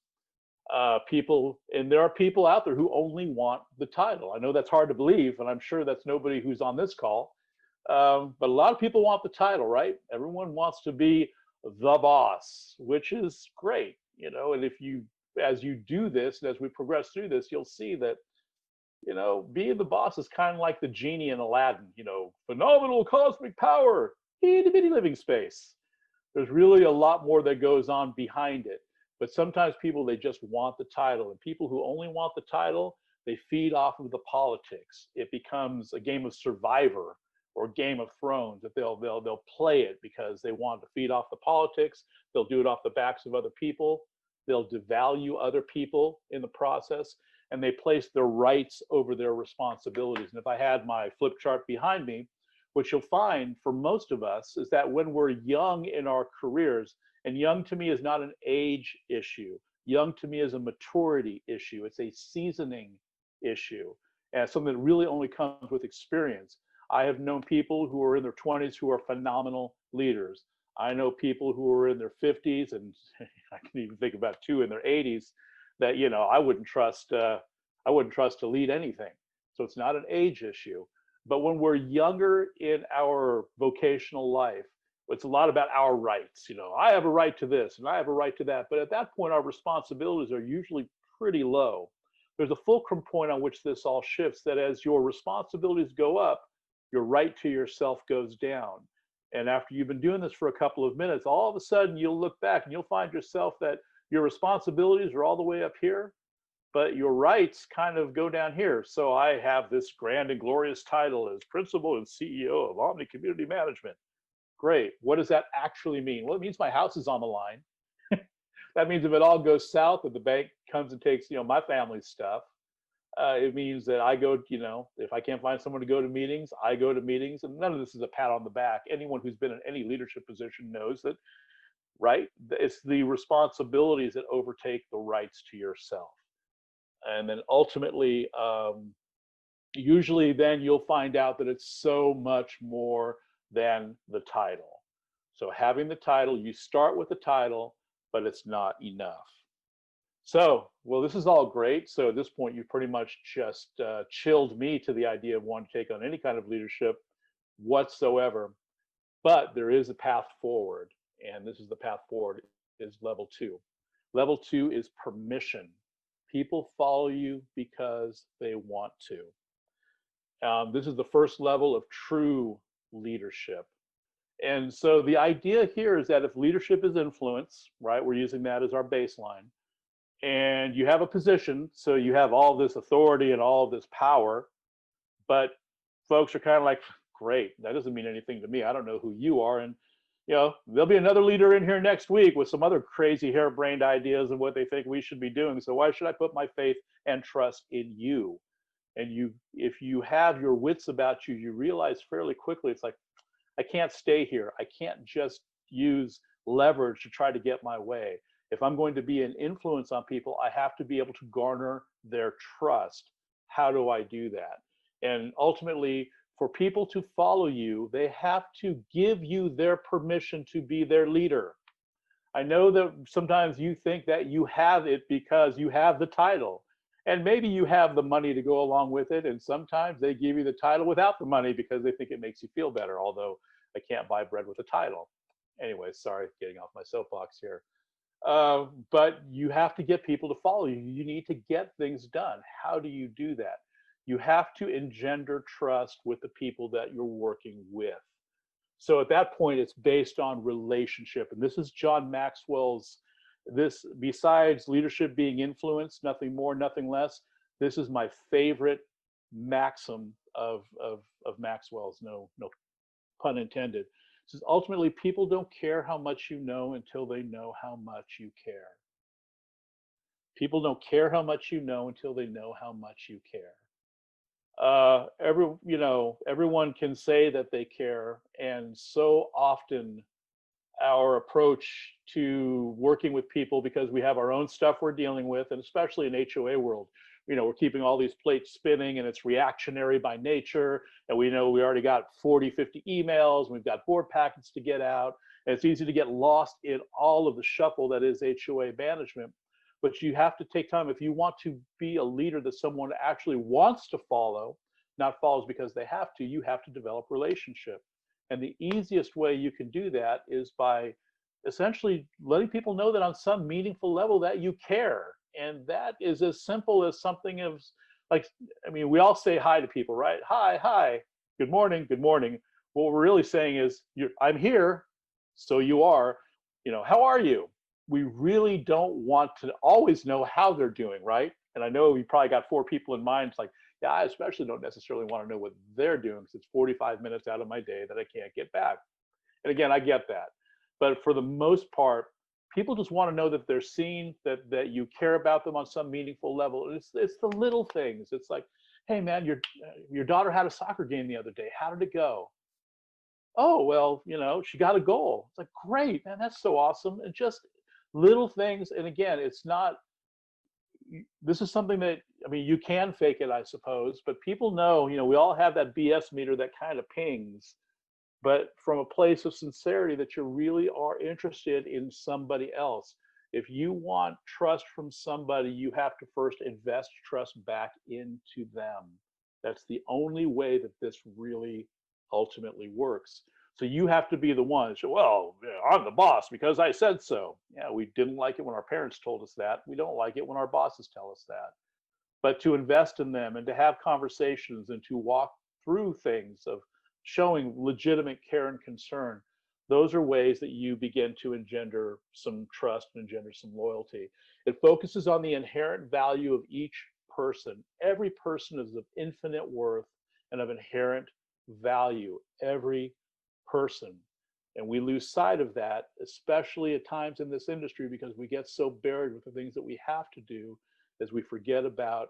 And there are people out there who only want the title. I know that's hard to believe, and I'm sure that's nobody who's on this call. But a lot of people want the title, right? Everyone wants to be the boss, which is great, and as you do this, and as we progress through this, you'll see that, being the boss is kind of like the genie in Aladdin, phenomenal cosmic power, itty bitty living space. There's really a lot more that goes on behind it. But sometimes people, they just want the title. And people who only want the title, they feed off of the politics. It becomes a game of Survivor or Game of Thrones, that they'll play it because they want to feed off the politics. They'll do it off the backs of other people. They'll devalue other people in the process, and they place their rights over their responsibilities. And if I had my flip chart behind me, what you'll find for most of us is that when we're young in our careers, and young to me is not an age issue, young to me is a maturity issue, it's a seasoning issue, and something that really only comes with experience. I have known people who are in their 20s who are phenomenal leaders. I know people who are in their 50s, and I can even think about two in their 80s, that I wouldn't trust to lead anything. So it's not an age issue. But when we're younger in our vocational life, it's a lot about our rights. I have a right to this and I have a right to that. But at that point, our responsibilities are usually pretty low. There's a fulcrum point on which this all shifts, that as your responsibilities go up, your right to yourself goes down. And after you've been doing this for a couple of minutes, all of a sudden you'll look back and you'll find yourself that your responsibilities are all the way up here, but your rights kind of go down here. So I have this grand and glorious title as principal and CEO of Omni Community Management. Great. What does that actually mean? Well, it means my house is on the line. That means if it all goes south, if the bank comes and takes, my family's stuff, it means that I go, if I can't find someone to go to meetings, I go to meetings. And none of this is a pat on the back. Anyone who's been in any leadership position knows that, right? It's the responsibilities that overtake the rights to yourself. And then ultimately, usually then you'll find out that it's so much more than the title. So having the title, you start with the title, but it's not enough. So, well, this is all great. So at this point, you pretty much just chilled me to the idea of wanting to take on any kind of leadership whatsoever. But there is a path forward, and this is the path forward, is level 2. Level 2 is permission. People follow you because they want to. This is the first level of true leadership. And so the idea here is that if leadership is influence, right, we're using that as our baseline, and you have a position, so you have all this authority and all this power, but folks are kind of like, great, that doesn't mean anything to me. I don't know who you are. And there'll be another leader in here next week with some other crazy harebrained ideas of what they think we should be doing. So why should I put my faith and trust in you? And if you have your wits about you, you realize fairly quickly, it's like, I can't stay here. I can't just use leverage to try to get my way. If I'm going to be an influence on people, I have to be able to garner their trust. How do I do that? And ultimately, for people to follow you, they have to give you their permission to be their leader. I know that sometimes you think that you have it because you have the title. And maybe you have the money to go along with it. And sometimes they give you the title without the money because they think it makes you feel better, although I can't buy bread with a title. Anyway, sorry, getting off my soapbox here. But you have to get people to follow you. You need to get things done. How do you do that? You have to engender trust with the people that you're working with. So at that point, it's based on relationship. And this is John Maxwell's, this, besides leadership being influence, nothing more, nothing less, this is my favorite maxim of Maxwell's, no pun intended. It says, ultimately, people don't care how much you know until they know how much you care. People don't care how much you know until they know how much you care. Everyone can say that they care, and so often our approach to working with people, because we have our own stuff we're dealing with, and especially in HOA world, we're keeping all these plates spinning, and it's reactionary by nature, and we know we already got 40, 50 emails, and we've got board packets to get out, and it's easy to get lost in all of the shuffle that is HOA management. But you have to take time. If you want to be a leader that someone actually wants to follow, not follows because they have to, you have to develop relationship. And the easiest way you can do that is by essentially letting people know that on some meaningful level that you care. And that is as simple as something of like, we all say hi to people, right? Hi, good morning, good morning. What we're really saying is, I'm here, so you are, how are you? We really don't want to always know how they're doing, right? And I know you probably got 4 people in mind. It's like, yeah, I especially don't necessarily want to know what they're doing because it's 45 minutes out of my day that I can't get back. And again, I get that. But for the most part, people just want to know that they're seen, that you care about them on some meaningful level. It's the little things. It's like, hey man, your daughter had a soccer game the other day. How did it go? Oh, well, she got a goal. It's like, great, man, that's so awesome. And just little things. And again, it's not, this is something that, you can fake it, I suppose, but people know, we all have that BS meter that kind of pings, but from a place of sincerity that you really are interested in somebody else. If you want trust from somebody, you have to first invest trust back into them. That's the only way that this really ultimately works. So you have to be the one. So, well, I'm the boss because I said so. Yeah, we didn't like it when our parents told us that. We don't like it when our bosses tell us that. But to invest in them and to have conversations and to walk through things of showing legitimate care and concern, those are ways that you begin to engender some trust and engender some loyalty. It focuses on the inherent value of each person. Every person is of infinite worth and of inherent value. Every person. And we lose sight of that, especially at times in this industry, because we get so buried with the things that we have to do as we forget about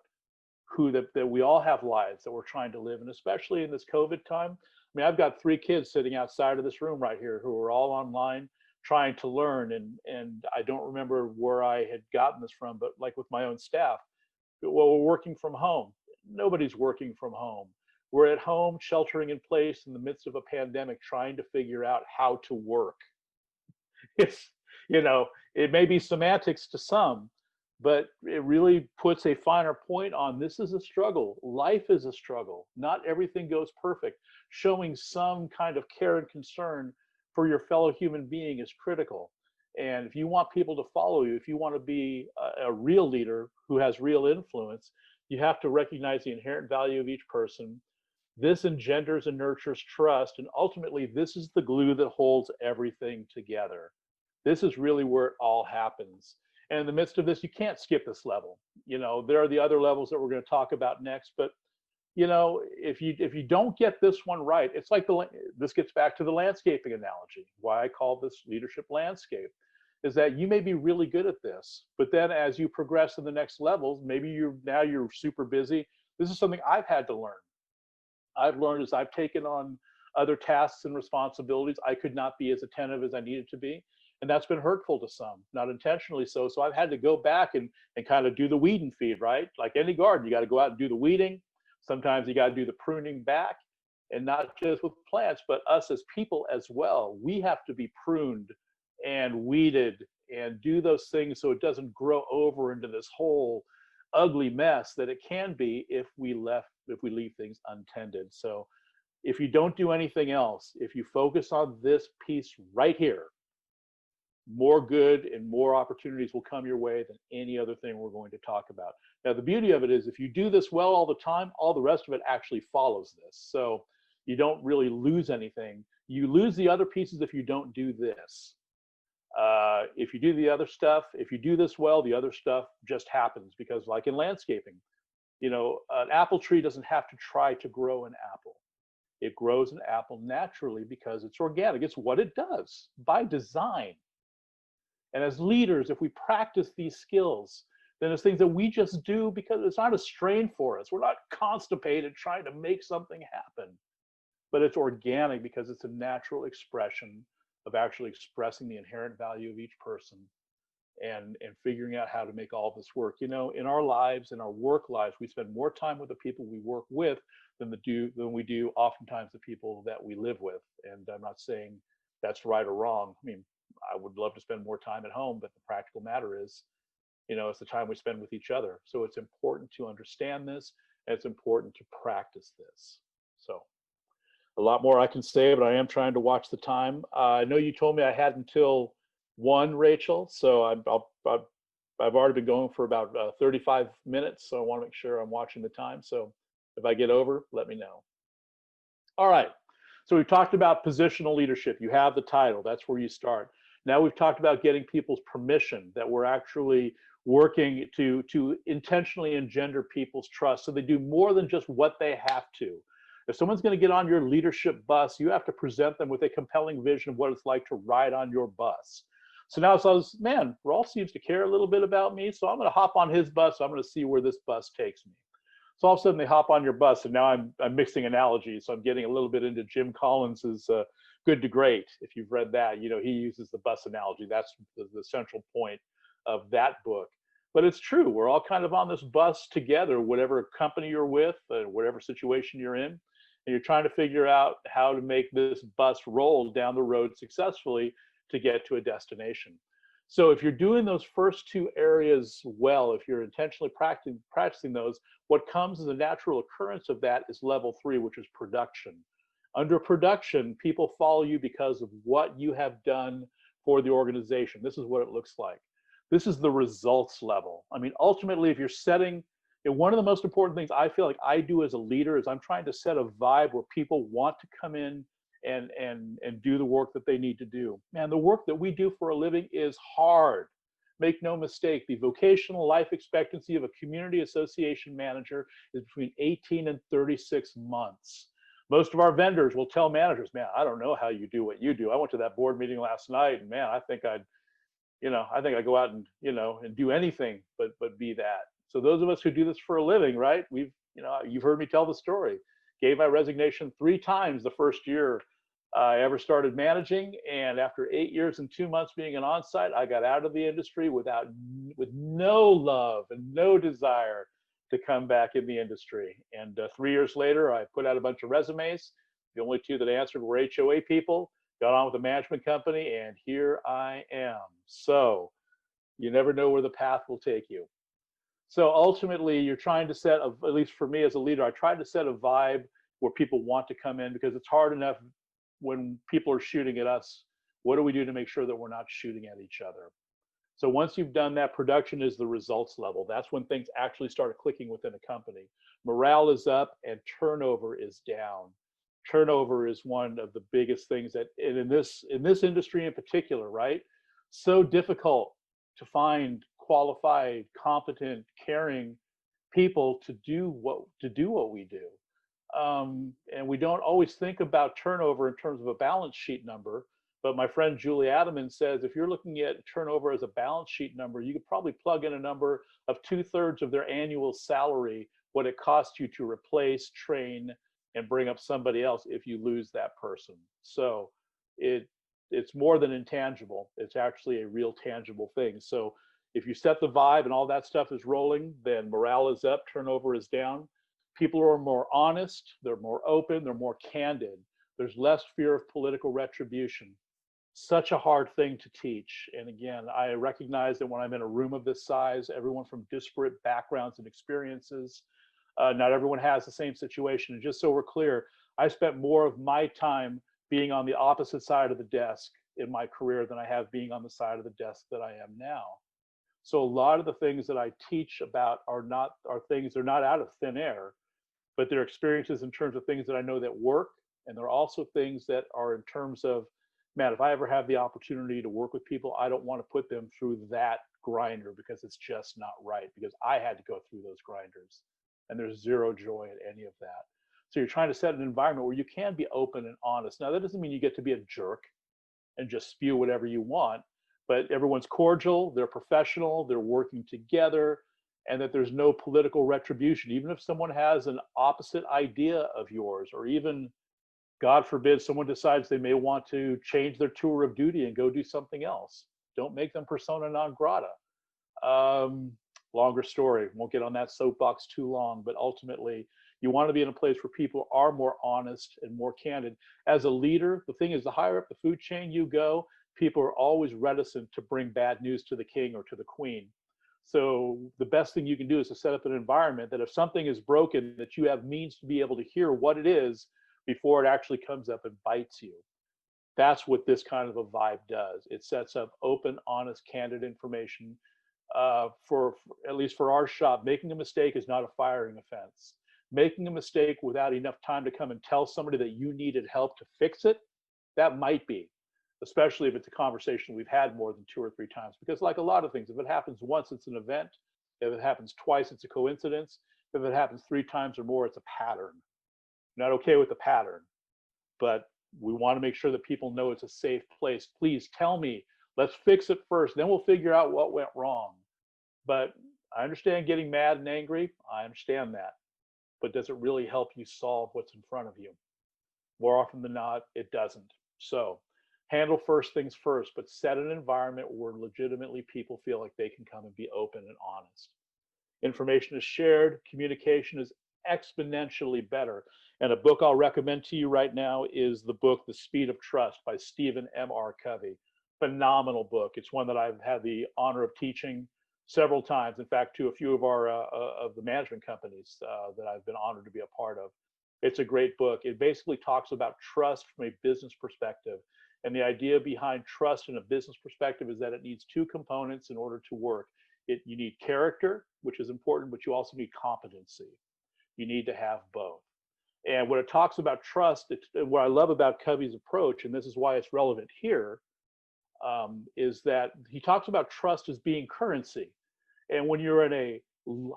that we all have lives that we're trying to live. And especially in this COVID time, I've got 3 kids sitting outside of this room right here who are all online trying to learn. And I don't remember where I had gotten this from, but like with my own staff, well, we're working from home. Nobody's working from home. We're at home, sheltering in place in the midst of a pandemic, trying to figure out how to work. It's, it may be semantics to some, but it really puts a finer point on this is a struggle. Life is a struggle. Not everything goes perfect. Showing some kind of care and concern for your fellow human being is critical. And if you want people to follow you, if you want to be a real leader who has real influence, you have to recognize the inherent value of each person. This engenders and nurtures trust, and ultimately this is the glue that holds everything together. This is really where it all happens. And in the midst of this, you can't skip this level. There are the other levels that we're going to talk about next, but if you don't get this one right, it's like this gets back to the landscaping analogy. Why I call this leadership landscape is that you may be really good at this, but then as you progress in the next levels, maybe you're super busy. This is something I've had to learn. I've learned as I've taken on other tasks and responsibilities, I could not be as attentive as I needed to be. And that's been hurtful to some, not intentionally so. So I've had to go back and kind of do the weed and feed, right? Like any garden, you got to go out and do the weeding. Sometimes you got to do the pruning back, and not just with plants, but us as people as well. We have to be pruned and weeded and do those things so it doesn't grow over into this whole ugly mess that it can be if we leave things untended. So if you don't do anything else, if you focus on this piece right here, more good and more opportunities will come your way than any other thing we're going to talk about. Now, the beauty of it is if you do this well all the time, all the rest of it actually follows this. So you don't really lose anything. You lose the other pieces if you don't do this. If you do the other stuff, if you do this well, the other stuff just happens, because like in landscaping, you know, an apple tree doesn't have to try to grow an apple. It grows an apple naturally because it's organic. It's what it does by design. And as leaders, if we practice these skills, then it's things that we just do because it's not a strain for us. We're not constipated trying to make something happen, but it's organic because it's a natural expression of actually expressing the inherent value of each person and figuring out how to make all this work. You know, in our lives, in our work lives, we spend more time with the people we work with than we do oftentimes the people that we live with. And I'm not saying that's right or wrong. I mean, I would love to spend more time at home, but the practical matter is, you know, it's the time we spend with each other. So it's important to understand this, and it's important to practice this. So a lot more I can say, but I am trying to watch the time. I know you told me I had until 1, Rachel, so I've already been going for about 35 minutes, so I want to make sure I'm watching the time. So if I get over, let me know. All right, so we've talked about positional leadership. You have the title, that's where you start. Now we've talked about getting people's permission, that we're actually working to intentionally engender people's trust so they do more than just what they have to. If someone's going to get on your leadership bus, you have to present them with a compelling vision of what it's like to ride on your bus. So now it's like, man, Rolf seems to care a little bit about me, so I'm going to hop on his bus. I'm going to see where this bus takes me. So all of a sudden they hop on your bus, and now I'm mixing analogies. So I'm getting a little bit into Jim Collins's Good to Great. If you've read that, you know, he uses the bus analogy. That's the central point of that book. But it's true. We're all kind of on this bus together, whatever company you're with, whatever situation you're in. And you're trying to figure out how to make this bus roll down the road successfully to get to a destination. So if you're doing those first 2 areas well, if you're intentionally practicing those, what comes as a natural occurrence of that is level 3, which is production. Under production, people follow you because of what you have done for the organization. This is what it looks like. This is the results level. I mean, ultimately, if you're setting, and one of the most important things I feel like I do as a leader is I'm trying to set a vibe where people want to come in and do the work that they need to do. Man, the work that we do for a living is hard. Make no mistake, the vocational life expectancy of a community association manager is between 18 and 36 months. Most of our vendors will tell managers, man, I don't know how you do what you do. I went to that board meeting last night, and man, I think I'd go out and, and do anything but be that. So those of us who do this for a living, right? You've heard me tell the story. Gave my resignation 3 times the first year I ever started managing, and after 8 years and 2 months being an on-site, I got out of the industry with no love and no desire to come back in the industry. And 3 years later, I put out a bunch of resumes. The only 2 that answered were HOA people. Got on with a management company, and here I am. So you never know where the path will take you. So ultimately, you're trying to set, at least for me as a leader, I try to set a vibe where people want to come in, because it's hard enough when people are shooting at us. What do we do to make sure that we're not shooting at each other? So once you've done that, production is the results level. That's when things actually start clicking within a company. Morale is up and turnover is down. Turnover is one of the biggest things that, and in this industry in particular, right? So difficult to find qualified, competent, caring people to do what we do. And we don't always think about turnover in terms of a balance sheet number. But my friend Julie Ademan says, if you're looking at turnover as a balance sheet number, you could probably plug in a number of 2/3 of their annual salary, what it costs you to replace, train, and bring up somebody else if you lose that person. So it's more than intangible. It's actually a real tangible thing. So if you set the vibe and all that stuff is rolling, then morale is up, turnover is down. People are more honest, they're more open, they're more candid. There's less fear of political retribution. Such a hard thing to teach. And again, I recognize that when I'm in a room of this size, everyone from disparate backgrounds and experiences, not everyone has the same situation. And just so we're clear, I spent more of my time being on the opposite side of the desk in my career than I have being on the side of the desk that I am now. So a lot of the things that I teach about are things, they're not out of thin air, but they're experiences in terms of things that I know that work. And they're also things that are in terms of, man, if I ever have the opportunity to work with people, I don't want to put them through that grinder because it's just not right, because I had to go through those grinders and there's zero joy in any of that. So you're trying to set an environment where you can be open and honest. Now, that doesn't mean you get to be a jerk and just spew whatever you want, but everyone's cordial, they're professional, they're working together, and that there's no political retribution. Even if someone has an opposite idea of yours, or even, God forbid, someone decides they may want to change their tour of duty and go do something else, don't make them persona non grata. Longer story, won't get on that soapbox too long, but ultimately, you want to be in a place where people are more honest and more candid. As a leader, the thing is, the higher up the food chain you go, people are always reticent to bring bad news to the king or to the queen. So the best thing you can do is to set up an environment that if something is broken, that you have means to be able to hear what it is before it actually comes up and bites you. That's what this kind of a vibe does. It sets up open, honest, candid information. For at least for our shop, making a mistake is not a firing offense. Making a mistake without enough time to come and tell somebody that you needed help to fix it, that might be, especially if it's a conversation we've had more than 2 or 3 times. Because like a lot of things, if it happens once, it's an event. If it happens twice, it's a coincidence. If it happens 3 times or more, it's a pattern. Not okay with the pattern, but we want to make sure that people know it's a safe place. Please tell me, let's fix it first, then we'll figure out what went wrong. But I understand getting mad and angry. I understand that. But does it really help you solve what's in front of you? More often than not, it doesn't. So handle first things first, but set an environment where legitimately people feel like they can come and be open and honest. Information is shared, communication is exponentially better. And a book I'll recommend to you right now is the book, The Speed of Trust by Stephen M.R. Covey. Phenomenal book. It's one that I've had the honor of teaching several times. In fact, to a few of our of the management companies that I've been honored to be a part of. It's a great book. It basically talks about trust from a business perspective. And the idea behind trust in a business perspective is that it needs 2 components in order to work. You need character, which is important, but you also need competency. You need to have both. And when it talks about trust, what I love about Covey's approach, and this is why it's relevant here, is that he talks about trust as being currency. And when you're in a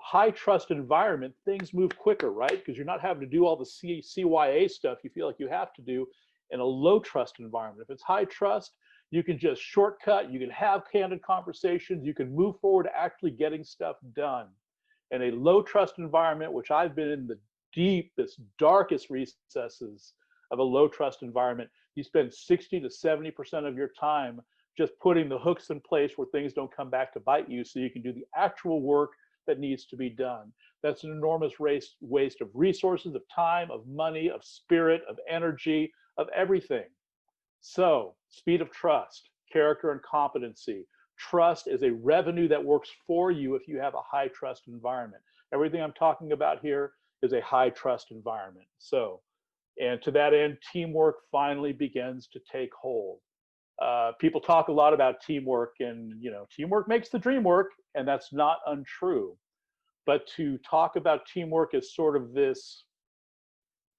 high trust environment, things move quicker, right? Because you're not having to do all the CYA stuff you feel like you have to do in a low trust environment. If it's high trust, you can just shortcut, you can have candid conversations, you can move forward to actually getting stuff done. In a low trust environment, which I've been in the deepest, darkest recesses of a low trust environment, you spend 60 to 70% of your time just putting the hooks in place where things don't come back to bite you so you can do the actual work that needs to be done. That's an enormous waste of resources, of time, of money, of spirit, of energy, of everything. So, speed of trust, character and competency. Trust is a revenue that works for you if you have a high trust environment. Everything I'm talking about here is a high trust environment. So, and to that end, teamwork finally begins to take hold. People talk a lot about teamwork, and teamwork makes the dream work, and that's not untrue. But to talk about teamwork as sort of this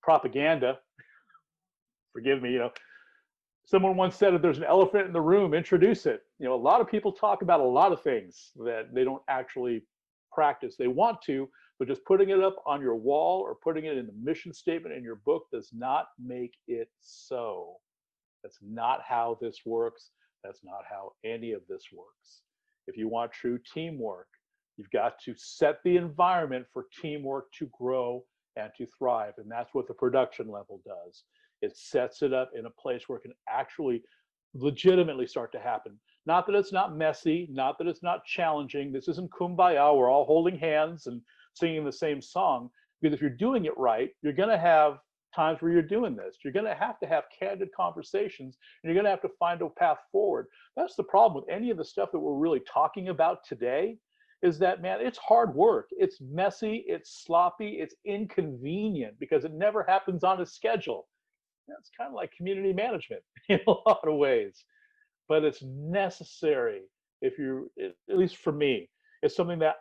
propaganda, forgive me, someone once said, if there's an elephant in the room, introduce it. A lot of people talk about a lot of things that they don't actually practice. They want to, but just putting it up on your wall or putting it in the mission statement in your book does not make it so. That's not how this works. That's not how any of this works. If you want true teamwork, you've got to set the environment for teamwork to grow and to thrive. And that's what the production level does. It sets it up in a place where it can actually legitimately start to happen. Not that it's not messy, not that it's not challenging. This isn't kumbaya. We're all holding hands and singing the same song. Because if you're doing it right, you're going to have times where you're doing this. You're going to have candid conversations, and you're going to have to find a path forward. That's the problem with any of the stuff that we're really talking about today, is that, man, it's hard work. It's messy, it's sloppy, it's inconvenient because it never happens on a schedule. It's kind of like community management in a lot of ways, but it's necessary if you, at least for me, it's something that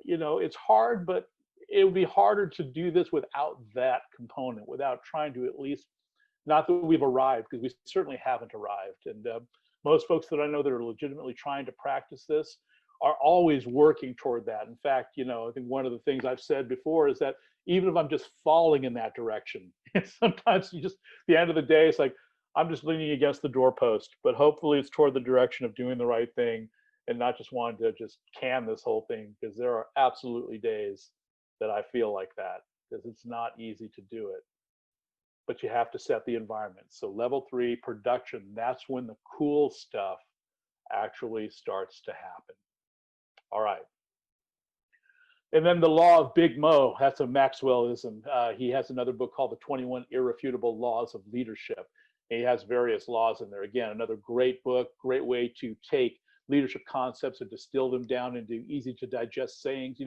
it's hard, but it would be harder to do this without that component, without trying to at least, not that we've arrived, because we certainly haven't arrived. And most folks that I know that are legitimately trying to practice this are always working toward that. In fact, I think one of the things I've said before is that even if I'm just falling in that direction, sometimes at the end of the day, it's like, I'm just leaning against the doorpost, but hopefully it's toward the direction of doing the right thing and not just wanting to just can this whole thing, because there are absolutely days that I feel like that, because it's not easy to do it, but you have to set the environment. So level 3, production, that's when the cool stuff actually starts to happen. All right. And then the law of Big Mo, that's a Maxwellism. He has another book called The 21 Irrefutable Laws of Leadership. And he has various laws in there. Again, another great book, great way to take leadership concepts and distill them down into easy to digest sayings.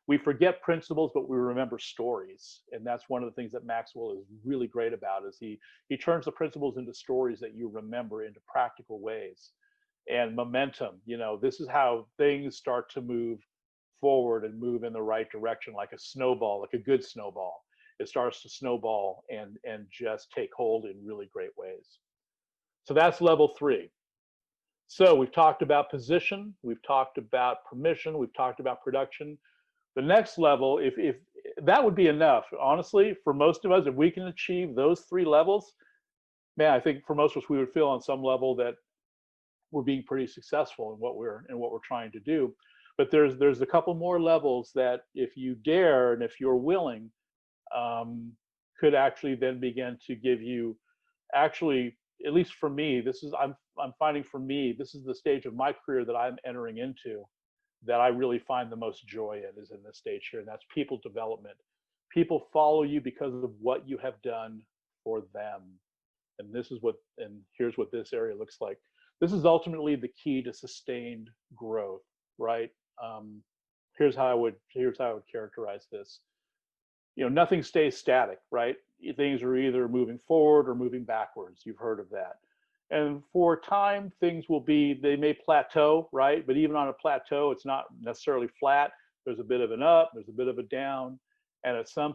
We forget principles, but we remember stories. And that's one of the things that Maxwell is really great about, is he turns the principles into stories that you remember, into practical ways. And momentum, this is how things start to move forward and move in the right direction, like a snowball, like a good snowball. It starts to snowball and just take hold in really great ways. So that's level 3. So we've talked about position, we've talked about permission, we've talked about production. The next level, if that would be enough, honestly, for most of us, if we can achieve those 3 levels, man, I think for most of us, we would feel on some level that we're being pretty successful in what we're trying to do. But there's a couple more levels that, if you dare and if you're willing, could actually then begin to give you, actually, at least for me, I'm finding for me, this is the stage of my career that I'm entering into, that I really find the most joy in, is in this stage here, and that's people development. People follow you because of what you have done for them. And here's what this area looks like. This is ultimately the key to sustained growth, right? Here's how I would characterize this. Nothing stays static, right? Things are either moving forward or moving backwards. You've heard of that. And for time, things they may plateau, right? But even on a plateau, it's not necessarily flat. There's a bit of an up, there's a bit of a down. And at some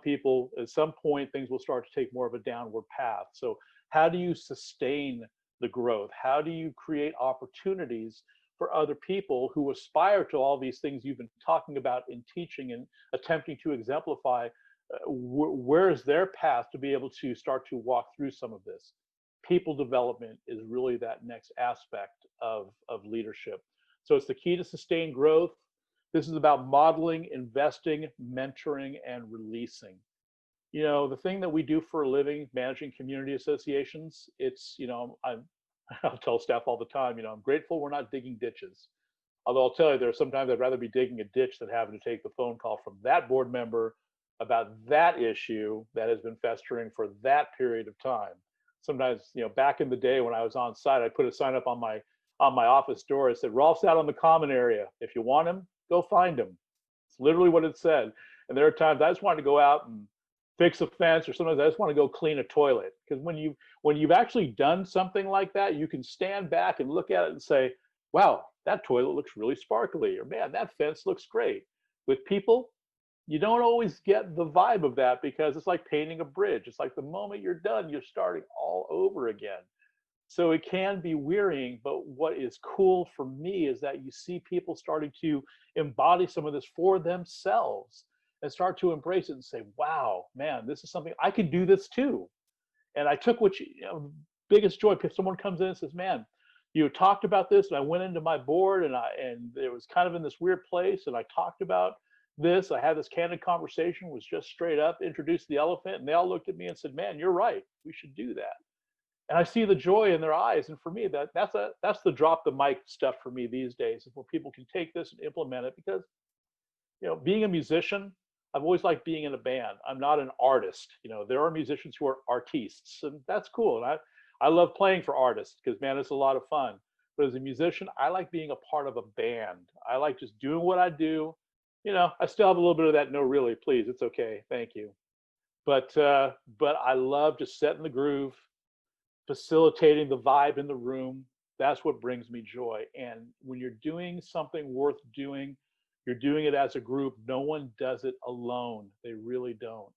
point, things will start to take more of a downward path. So how do you sustain the growth? How do you create opportunities for other people who aspire to all these things you've been talking about in teaching and attempting to exemplify? Where is their path to be able to start to walk through some of this? People development is really that next aspect of leadership. So it's the key to sustained growth. This is about modeling, investing, mentoring, and releasing. The thing that we do for a living, managing community associations, it's, I'll tell staff all the time, I'm grateful we're not digging ditches. Although I'll tell you, there are sometimes I'd rather be digging a ditch than having to take the phone call from that board member about that issue that has been festering for that period of time. Sometimes, back in the day when I was on site, I put a sign up on my office door. It said, "Rolf's out on the common area. If you want him, go find him." It's literally what it said. And there are times I just wanted to go out and fix a fence, or sometimes I just want to go clean a toilet. Because when you've actually done something like that, you can stand back and look at it and say, "Wow, that toilet looks really sparkly," or "Man, that fence looks great." With people, you don't always get the vibe of that, because it's like painting a bridge. It's like the moment you're done, you're starting all over again. So it can be wearying, but what is cool for me is that you see people starting to embody some of this for themselves and start to embrace it and say, "Wow, man, this is something I can do this too." And I took biggest joy if someone comes in and says, "Man, you talked about this, and I went into my board and it was kind of in this weird place, and I talked about this. I had this candid conversation, was just straight up, introduced the elephant," and they all looked at me and said, "Man, you're right. We should do that." And I see the joy in their eyes. And for me, that's the drop the mic stuff for me these days, is where people can take this and implement it. Because, being a musician, I've always liked being in a band. I'm not an artist. There are musicians who are artistes, and that's cool. And I love playing for artists because, man, it's a lot of fun. But as a musician, I like being a part of a band. I like just doing what I do. I still have a little bit of that. No, really, please, it's okay, thank you. But I love just setting the groove, facilitating the vibe in the room. That's what brings me joy. And when you're doing something worth doing, you're doing it as a group. No one does it alone. They really don't.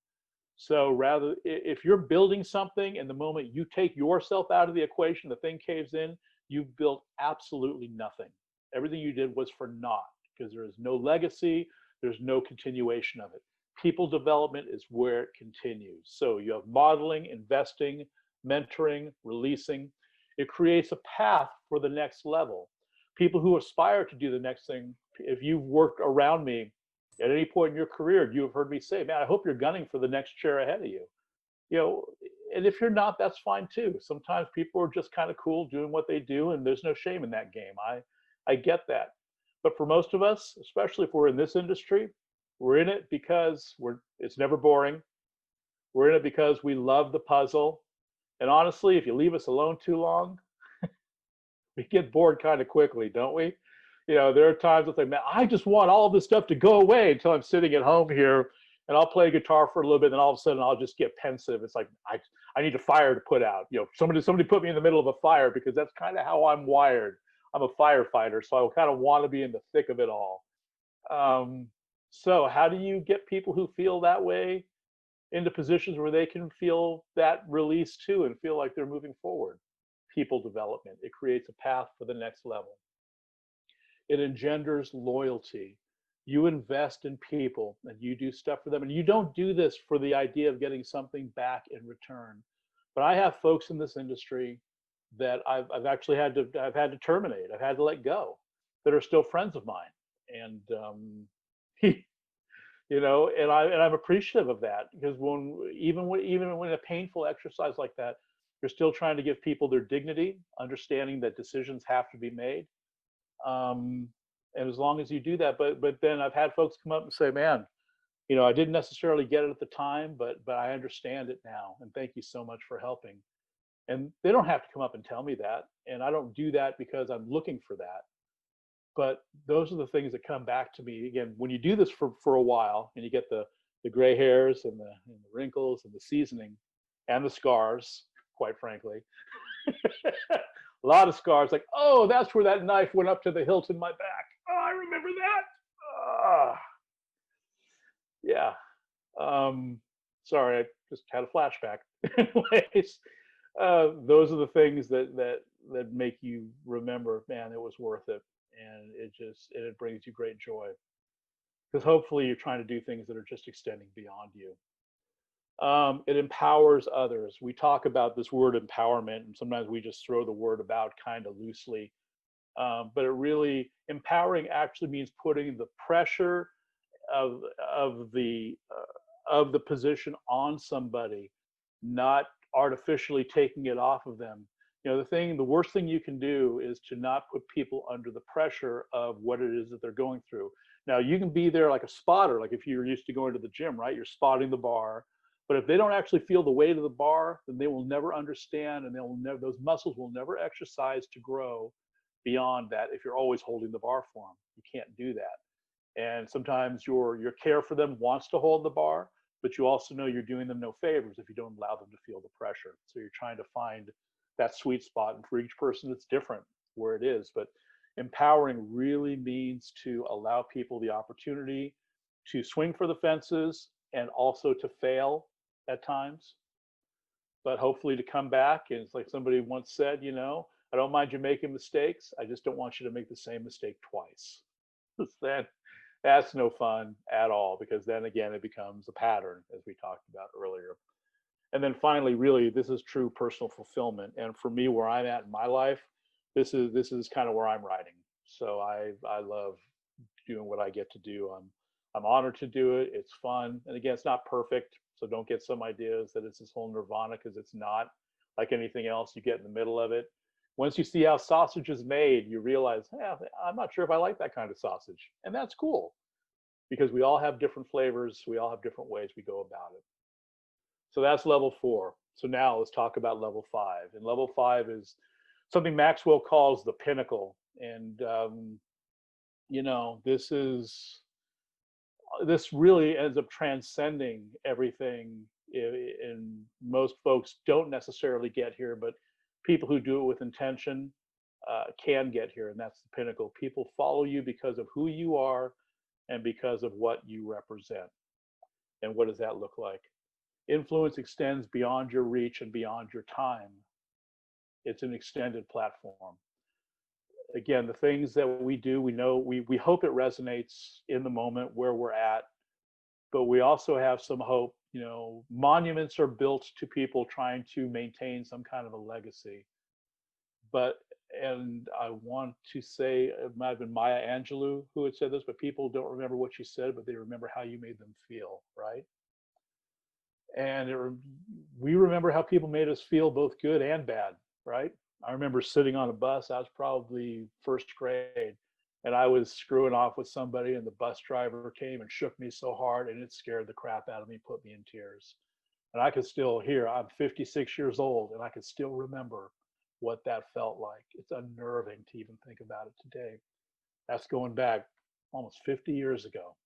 So rather, if you're building something and the moment you take yourself out of the equation, the thing caves in, you've built absolutely nothing. Everything you did was for naught, because there is no legacy, there's no continuation of it. People development is where it continues. So you have modeling, investing, mentoring, releasing. It creates a path for the next level. People who aspire to do the next thing, if you've worked around me at any point in your career, you have heard me say, man, I hope you're gunning for the next chair ahead of you. And if you're not, that's fine too. Sometimes people are just kind of cool doing what they do, and there's no shame in that game. I get that. But for most of us, especially if we're in this industry, we're in it because it's never boring. We're in it because we love the puzzle. And honestly, if you leave us alone too long, we get bored kind of quickly, don't we? There are times I think, man, I just want all this stuff to go away until I'm sitting at home here, and I'll play guitar for a little bit, and then all of a sudden I'll just get pensive. It's like I need a fire to put out. Somebody put me in the middle of a fire, because that's kind of how I'm wired. I'm a firefighter, so I kind of want to be in the thick of it all. So how do you get people who feel that way into positions where they can feel that release too and feel like they're moving forward? People development. It creates a path for the next level. It engenders loyalty. You invest in people and you do stuff for them, and you don't do this for the idea of getting something back in return. But I have folks in this industry that I've actually had to terminate. I've had to let go, that are still friends of mine. And and I'm appreciative of that, because even when a painful exercise like that, you're still trying to give people their dignity, understanding that decisions have to be made. And as long as you do that, but then I've had folks come up and say, man, I didn't necessarily get it at the time, but I understand it now, and thank you so much for helping. And they don't have to come up and tell me that, and I don't do that because I'm looking for that. But those are the things that come back to me again when you do this for a while, and you get the gray hairs and the wrinkles and the seasoning and the scars, quite frankly. A lot of scars, like, oh, that's where that knife went up to the hilt in my back. Oh, I remember that. Yeah. Sorry, I just had a flashback. Anyways, those are the things that make you remember, man, it was worth it. And it brings you great joy, because hopefully you're trying to do things that are just extending beyond you. It empowers others. We talk about this word empowerment, and sometimes we just throw the word about kind of loosely. But it really, empowering actually means putting the pressure of the position on somebody, not artificially taking it off of them. The worst thing you can do is to not put people under the pressure of what it is that they're going through. Now, you can be there like a spotter, like if you're used to going to the gym, right? You're spotting the bar. But if they don't actually feel the weight of the bar, then they will never understand, and those muscles will never exercise to grow beyond that if you're always holding the bar for them. You can't do that. And sometimes your care for them wants to hold the bar, but you also know you're doing them no favors if you don't allow them to feel the pressure. So you're trying to find that sweet spot, and for each person it's different where it is. But empowering really means to allow people the opportunity to swing for the fences and also to fail at times, but hopefully to come back. And it's like somebody once said, I don't mind you making mistakes, I just don't want you to make the same mistake twice. That's no fun at all, because then again it becomes a pattern, as we talked about earlier. And then finally, really, this is true personal fulfillment. And for me, where I'm at in my life, this is kind of where I'm riding. So I love doing what I get to do. I'm honored to do it. It's fun. And again, it's not perfect. So don't get some ideas that it's this whole nirvana, because it's not. Like anything else, you get in the middle of it. Once you see how sausage is made, you realize, I'm not sure if I like that kind of sausage. And that's cool because we all have different flavors. We all have different ways we go about it. So that's level 4. So now let's talk about level 5. And level 5 is something Maxwell calls the pinnacle. And, this really ends up transcending everything. And most folks don't necessarily get here, but people who do it with intention can get here. And that's the pinnacle. People follow you because of who you are and because of what you represent. And what does that look like? Influence extends beyond your reach and beyond your time. It's an extended platform. Again, the things that we do, we hope it resonates in the moment where we're at, but we also have some hope. Monuments are built to people trying to maintain some kind of a legacy. And I want to say, it might have been Maya Angelou who had said this, but people don't remember what you said, but they remember how you made them feel, right? And we remember how people made us feel, both good and bad, right? I remember sitting on a bus. I was probably first grade, and I was screwing off with somebody, and the bus driver came and shook me so hard, and it scared the crap out of me, put me in tears. And I could still hear, I'm 56 years old, and I could still remember what that felt like. It's unnerving to even think about it today. That's going back almost 50 years ago,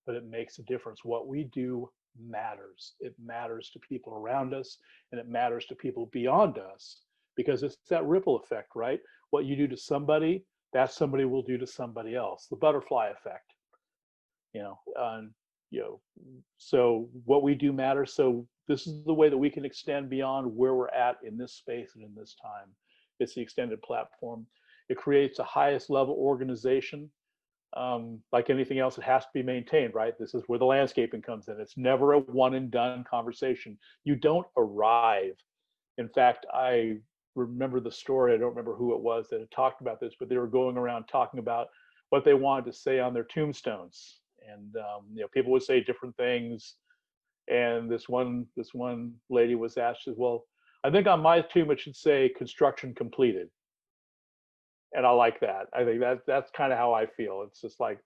but it makes a difference. What we do matters. It matters to people around us, and it matters to people beyond us, because it's that ripple effect, right? What you do to somebody, that somebody will do to somebody else. The butterfly effect, so what we do matters. So this is the way that we can extend beyond where we're at in this space and in this time. It's the extended platform. It creates a highest level organization. Like anything else, it has to be maintained, right? This is where the landscaping comes in. It's never a one and done conversation. You don't arrive. In fact, I remember the story. I don't remember who it was that had talked about this, but they were going around talking about what they wanted to say on their tombstones. And people would say different things. And this one lady was asked, well, I think on my tomb it should say construction completed. And I like that. I think that's kind of how I feel. It's just like,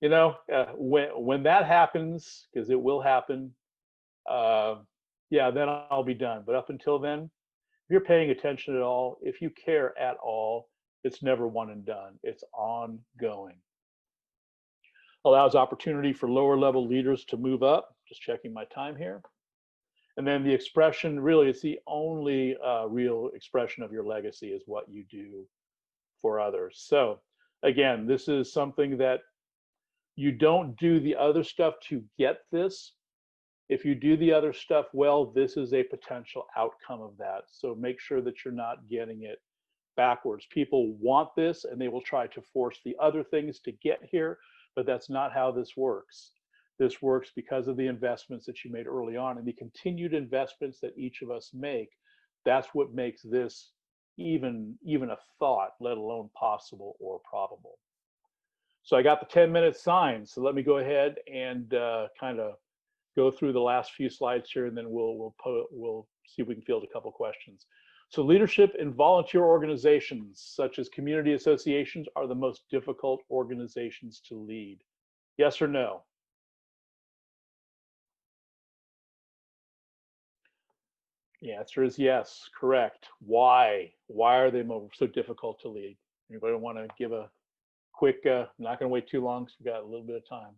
when that happens, because it will happen, then I'll be done. But up until then, if you're paying attention at all, if you care at all, it's never one and done. It's ongoing. Allows opportunity for lower level leaders to move up. Just checking my time here. And then the expression, really, it's the only real expression of your legacy is what you do for others. So again, this is something that you don't do the other stuff to get this. If you do the other stuff well, this is a potential outcome of that. So make sure that you're not getting it backwards. People want this and they will try to force the other things to get here, but that's not how this works. This works because of the investments that you made early on and the continued investments that each of us make. That's what makes this even a thought, let alone possible or probable. So I got the 10-minute sign. So let me go ahead and kind of go through the last few slides here, and then we'll see if we can field a couple questions. So leadership in volunteer organizations, such as community associations, are the most difficult organizations to lead. Yes or no? The answer is yes, correct. Why? Why are they so difficult to lead? Anybody want to give a quick, I'm not going to wait too long because we've got a little bit of time.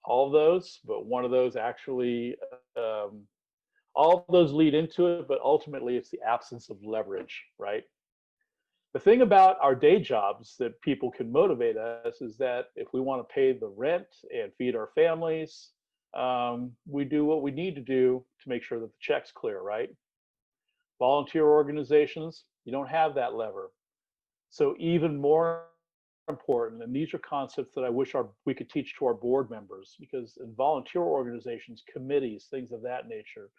All of those, but one of those actually, all of those lead into it, but ultimately it's the absence of leverage, right? The thing about our day jobs that people can motivate us is that if we want to pay the rent and feed our families, we do what we need to do to make sure that the check's clear, right? Volunteer organizations, you don't have that lever. So even more important, and these are concepts that I wish we could teach to our board members, because in volunteer organizations, committees, things of that nature,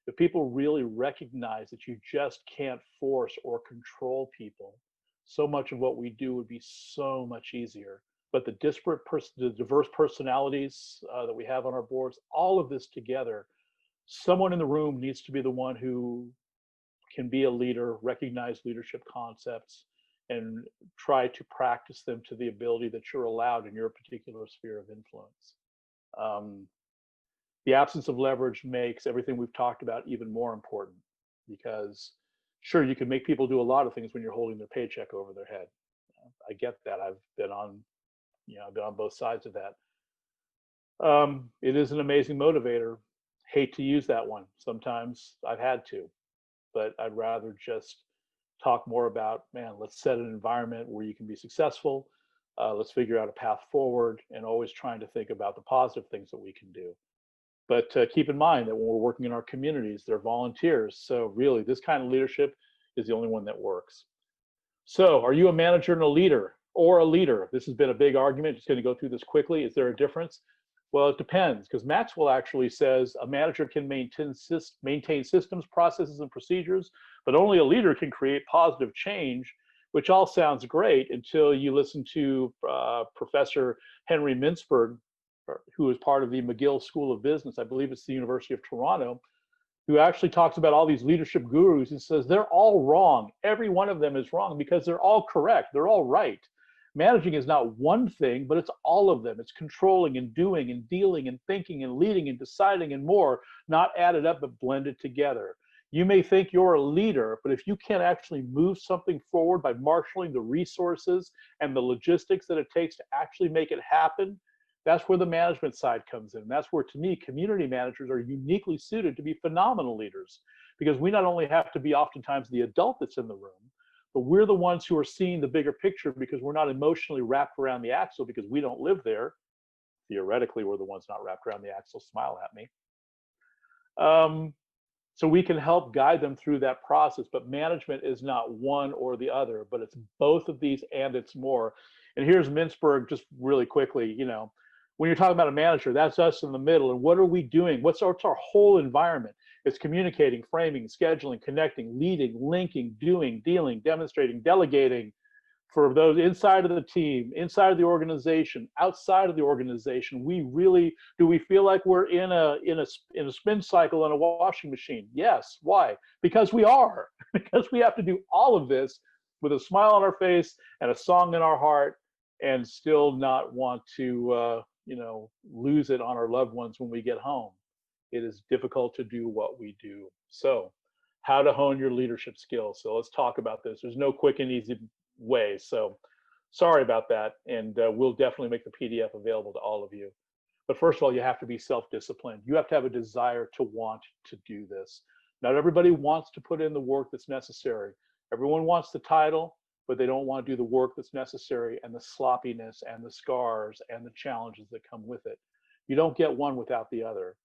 if people really recognize that you just can't force or control people, so much of what we do would be so much easier. But the diverse personalities that we have on our boards, all of this together someone in the room needs to be the one who can be a leader, recognize leadership concepts, and try to practice them to the ability that you're allowed in your particular sphere of influence. The absence of leverage makes everything we've talked about even more important, because sure, you can make people do a lot of things when you're holding their paycheck over their head. I get that. I've been on both sides of that. It is an amazing motivator. Hate to use that one. Sometimes I've had to, but I'd rather just talk more about, man, let's set an environment where you can be successful. Let's figure out a path forward, and always trying to think about the positive things that we can do. But keep in mind that when we're working in our communities, they're volunteers. So really, this kind of leadership is the only one that works. So are you a manager and a leader, or a leader? This has been a big argument. Just going to go through this quickly. Is there a difference? Well, it depends, because Maxwell actually says a manager can maintain systems, processes, and procedures, but only a leader can create positive change, which all sounds great until you listen to Professor Henry Mintzberg, who is part of the McGill School of Business. I believe it's the University of Toronto, who actually talks about all these leadership gurus and says they're all wrong. Every one of them is wrong because they're all correct. They're all right. Managing is not one thing, but it's all of them. It's controlling and doing and dealing and thinking and leading and deciding and more, not added up, but blended together. You may think you're a leader, but if you can't actually move something forward by marshaling the resources and the logistics that it takes to actually make it happen, that's where the management side comes in. That's where, to me, community managers are uniquely suited to be phenomenal leaders, because we not only have to be oftentimes the adult that's in the room, but we're the ones who are seeing the bigger picture, because we're not emotionally wrapped around the axle because we don't live there. Theoretically, we're the ones not wrapped around the axle. Smile at me. So we can help guide them through that process, but management is not one or the other, but it's both of these, and it's more. And here's Mintzberg, just really quickly, when you're talking about a manager, that's us in the middle. And what are we doing? What's our whole environment? It's communicating, framing, scheduling, connecting, leading, linking, doing, dealing, demonstrating, delegating, for those inside of the team, inside of the organization, outside of the organization. Do we feel like we're in a spin cycle on a washing machine? Yes. Why? Because we are. Because we have to do all of this with a smile on our face and a song in our heart, and still not want to lose it on our loved ones when we get home. It is difficult to do what we do. So how to hone your leadership skills. So let's talk about this. There's no quick and easy way. So sorry about that. And we'll definitely make the PDF available to all of you. But first of all, you have to be self-disciplined. You have to have a desire to want to do this. Not everybody wants to put in the work that's necessary. Everyone wants the title, but they don't want to do the work that's necessary, and the sloppiness and the scars and the challenges that come with it. You don't get one without the other.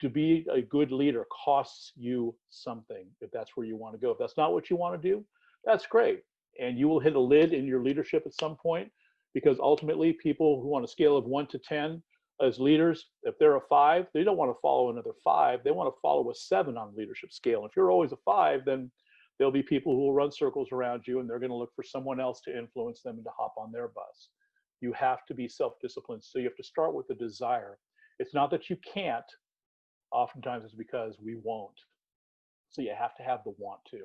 To be a good leader costs you something, if that's where you want to go. If that's not what you want to do, that's great. And you will hit a lid in your leadership at some point, because ultimately people who on a scale of 1 to 10 as leaders, if they're a 5, they don't want to follow another 5. They want to follow a 7 on the leadership scale. And if you're always a 5, then there'll be people who will run circles around you, and they're going to look for someone else to influence them and to hop on their bus. You have to be self-disciplined. So you have to start with a desire. It's not that you can't. Oftentimes it's because we won't. So you have to have the want to.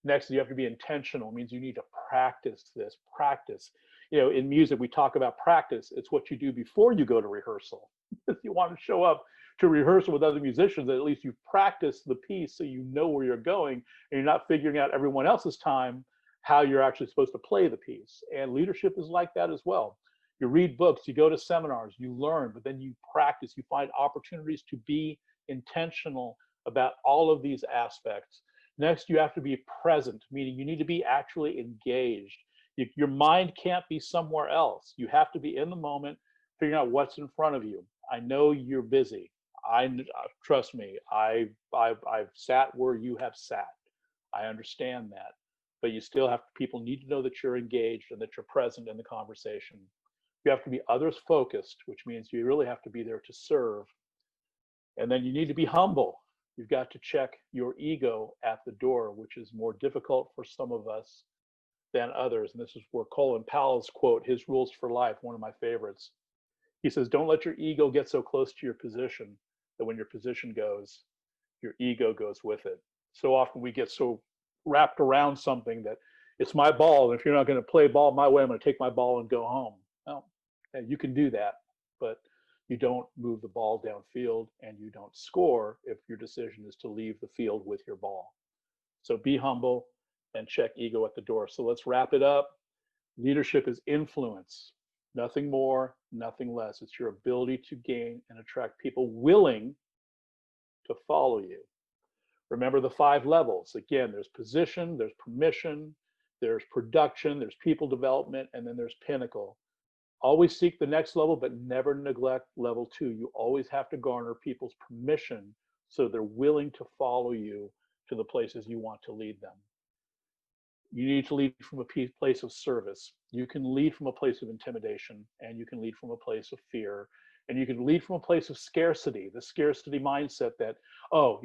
Next, you have to be intentional. It means you need to practice this. Practice. In music, we talk about practice. It's what you do before you go to rehearsal. If you want to show up to rehearsal with other musicians, at least you've practiced the piece so you know where you're going, and you're not figuring out everyone else's time how you're actually supposed to play the piece. And leadership is like that as well. You read books, you go to seminars, you learn, but then you practice. You find opportunities to be intentional about all of these aspects. Next, you have to be present, meaning you need to be actually engaged. Your mind can't be somewhere else. You have to be in the moment, figuring out what's in front of you. I know you're busy. Trust me, I've sat where you have sat. I understand that, but you still have, people need to know that you're engaged and that you're present in the conversation. You have to be others focused, which means you really have to be there to serve. And then you need to be humble. You've got to check your ego at the door, which is more difficult for some of us than others. And this is where Colin Powell's quote, his rules for life, one of my favorites. He says, don't let your ego get so close to your position that when your position goes, your ego goes with it. So often we get so wrapped around something that it's my ball, and if you're not going to play ball my way, I'm going to take my ball and go home. Well, yeah, you can do that, but you don't move the ball downfield, and you don't score if your decision is to leave the field with your ball. So be humble and check ego at the door. So let's wrap it up. Leadership is influence, nothing more, nothing less. It's your ability to gain and attract people willing to follow you. Remember the 5 levels. Again, there's position, there's permission, there's production, there's people development, and then there's pinnacle. Always seek the next level, but never neglect level 2. You always have to garner people's permission so they're willing to follow you to the places you want to lead them. You need to lead from a place of service. You can lead from a place of intimidation, and you can lead from a place of fear, and you can lead from a place of scarcity, the scarcity mindset that, oh,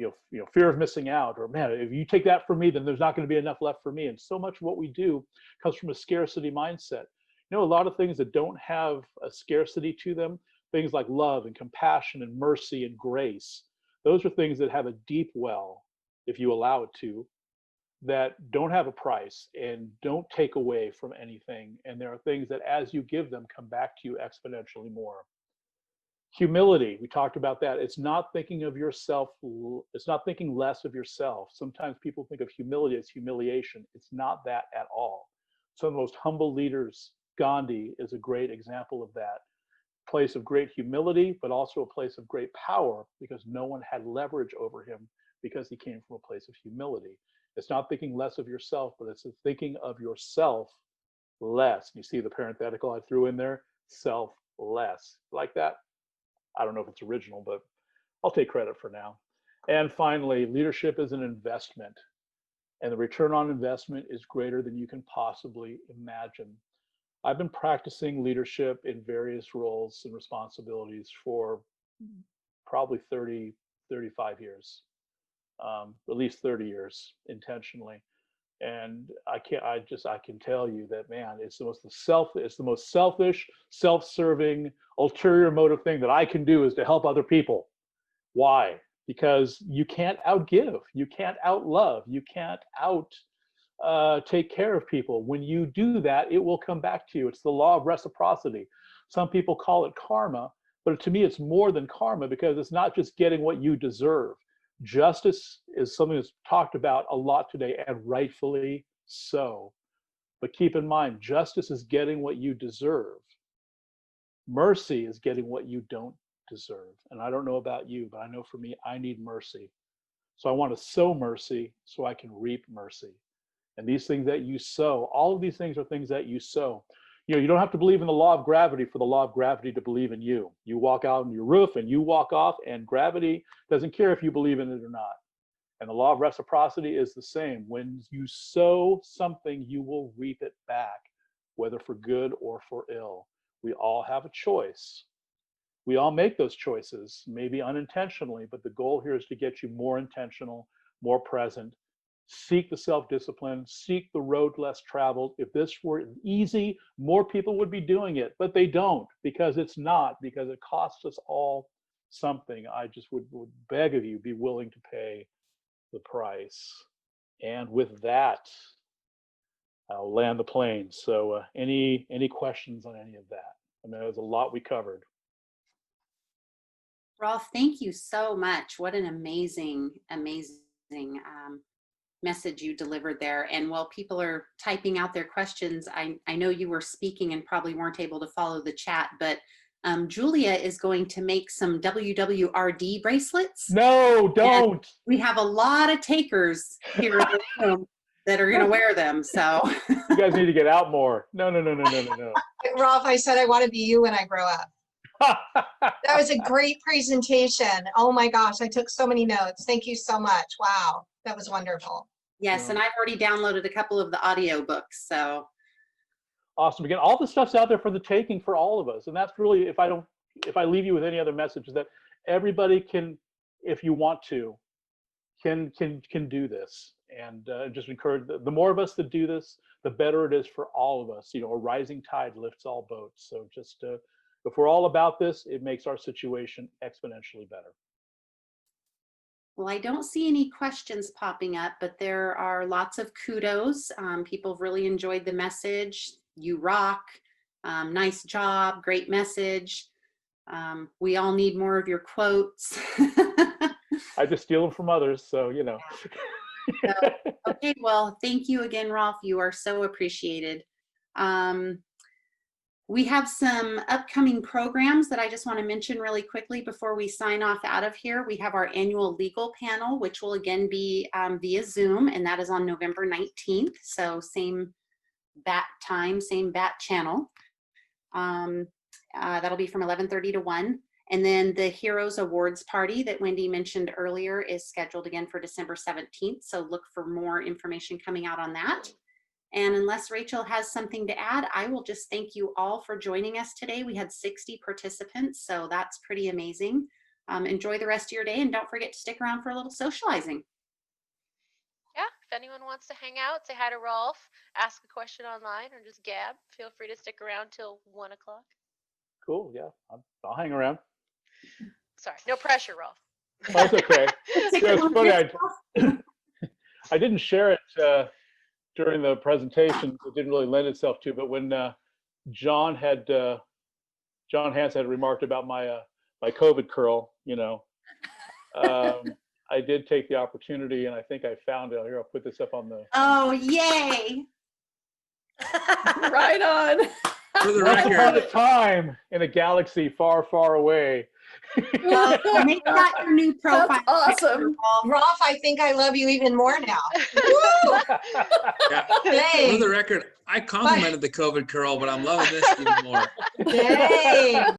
fear of missing out, or man, if you take that from me, then there's not going to be enough left for me. And so much of what we do comes from a scarcity mindset. A lot of things that don't have a scarcity to them, things like love and compassion and mercy and grace, those are things that have a deep well, if you allow it to, that don't have a price and don't take away from anything. And there are things that as you give them come back to you exponentially more. Humility, we talked about that. It's not thinking of yourself, it's not thinking less of yourself. Sometimes people think of humility as humiliation. It's not that at all. Some of the most humble leaders, Gandhi is a great example of that. Place of great humility, but also a place of great power, because no one had leverage over him because he came from a place of humility. It's not thinking less of yourself, but it's thinking of yourself less. You see the parenthetical I threw in there? Selfless. Like that? I don't know if it's original, but I'll take credit for now. And finally, leadership is an investment, and the return on investment is greater than you can possibly imagine. I've been practicing leadership in various roles and responsibilities for probably 30, 35 years, at least 30 years intentionally. And I can tell you that, man, it's the most selfish, self-serving, ulterior motive thing that I can do is to help other people. Why? Because you can't outgive, you can't outlove, you can't take care of people. When you do that, it will come back to you. It's the law of reciprocity. Some people call it karma, but to me, it's more than karma, because it's not just getting what you deserve. Justice is something that's talked about a lot today, and rightfully so. But keep in mind, justice is getting what you deserve. Mercy is getting what you don't deserve. And I don't know about you, but I know for me, I need mercy. So I want to sow mercy so I can reap mercy. And these things that you sow, all of these things are things that you sow. You don't have to believe in the law of gravity for the law of gravity to believe in you. You walk out on your roof and you walk off, and gravity doesn't care if you believe in it or not. And the law of reciprocity is the same. When you sow something, you will reap it back, whether for good or for ill. We all have a choice. We all make those choices, maybe unintentionally, but the goal here is to get you more intentional, more present. Seek the self-discipline, seek the road less traveled. If this were easy, more people would be doing it, but they don't, because it's not, because it costs us all something. I just would beg of you, be willing to pay the price. And with that, I'll land the plane. So any questions on any of that? I mean, there's a lot we covered. Rolf, thank you so much. What an amazing message you delivered there. And while people are typing out their questions, I know you were speaking and probably weren't able to follow the chat, but Julia is going to make some WWRD bracelets. No, don't. And we have a lot of takers here in the room that are going to wear them. So you guys need to get out more. No. Rolf, I said I want to be you when I grow up. That was a great presentation. Oh my gosh, I took so many notes. Thank you so much. Wow, that was wonderful. Yes, and I've already downloaded a couple of the audio books. So awesome. Again, all the stuff's out there for the taking for all of us. And that's really, if I leave you with any other message, is that everybody can, if you want to, can do this. And just encourage, the more of us that do this, the better it is for all of us. A rising tide lifts all boats. So just if we're all about this, it makes our situation exponentially better. Well, I don't see any questions popping up, but there are lots of kudos. People really enjoyed the message. You rock. Nice job. Great message. We all need more of your quotes. I just steal them from others, so you know. Okay, well, thank you again, Rolf. You are so appreciated. We have some upcoming programs that I just want to mention really quickly before we sign off out of here. We have our annual legal panel, which will again be via Zoom, and that is on November 19th. So same bat time, same bat channel. That'll be from 11:30 to 1. And then the Heroes Awards Party that Wendy mentioned earlier is scheduled again for December 17th. So look for more information coming out on that. And unless Rachel has something to add, I will just thank you all for joining us today. We had 60 participants, so that's pretty amazing. Enjoy the rest of your day, and don't forget to stick around for a little socializing. Yeah, if anyone wants to hang out, say hi to Rolf, ask a question online, or just gab, feel free to stick around till 1 o'clock. Cool, yeah, I'll hang around. Sorry, no pressure, Rolf. Oh, that's okay. Yeah, it's funny, I didn't share it during the presentation. It didn't really lend itself to, but when John Hansen had remarked about my my COVID curl, you know, I did take the opportunity, and I think I found it. Here, I'll put this up on the. Oh, yay! Right on. For the Once upon a record, time in a galaxy far, far away. Make that your new profile. That's awesome. Rolf, I think I love you even more now. yeah, Dang. for the record, I complimented the COVID curl, but I'm loving this even more. Dang.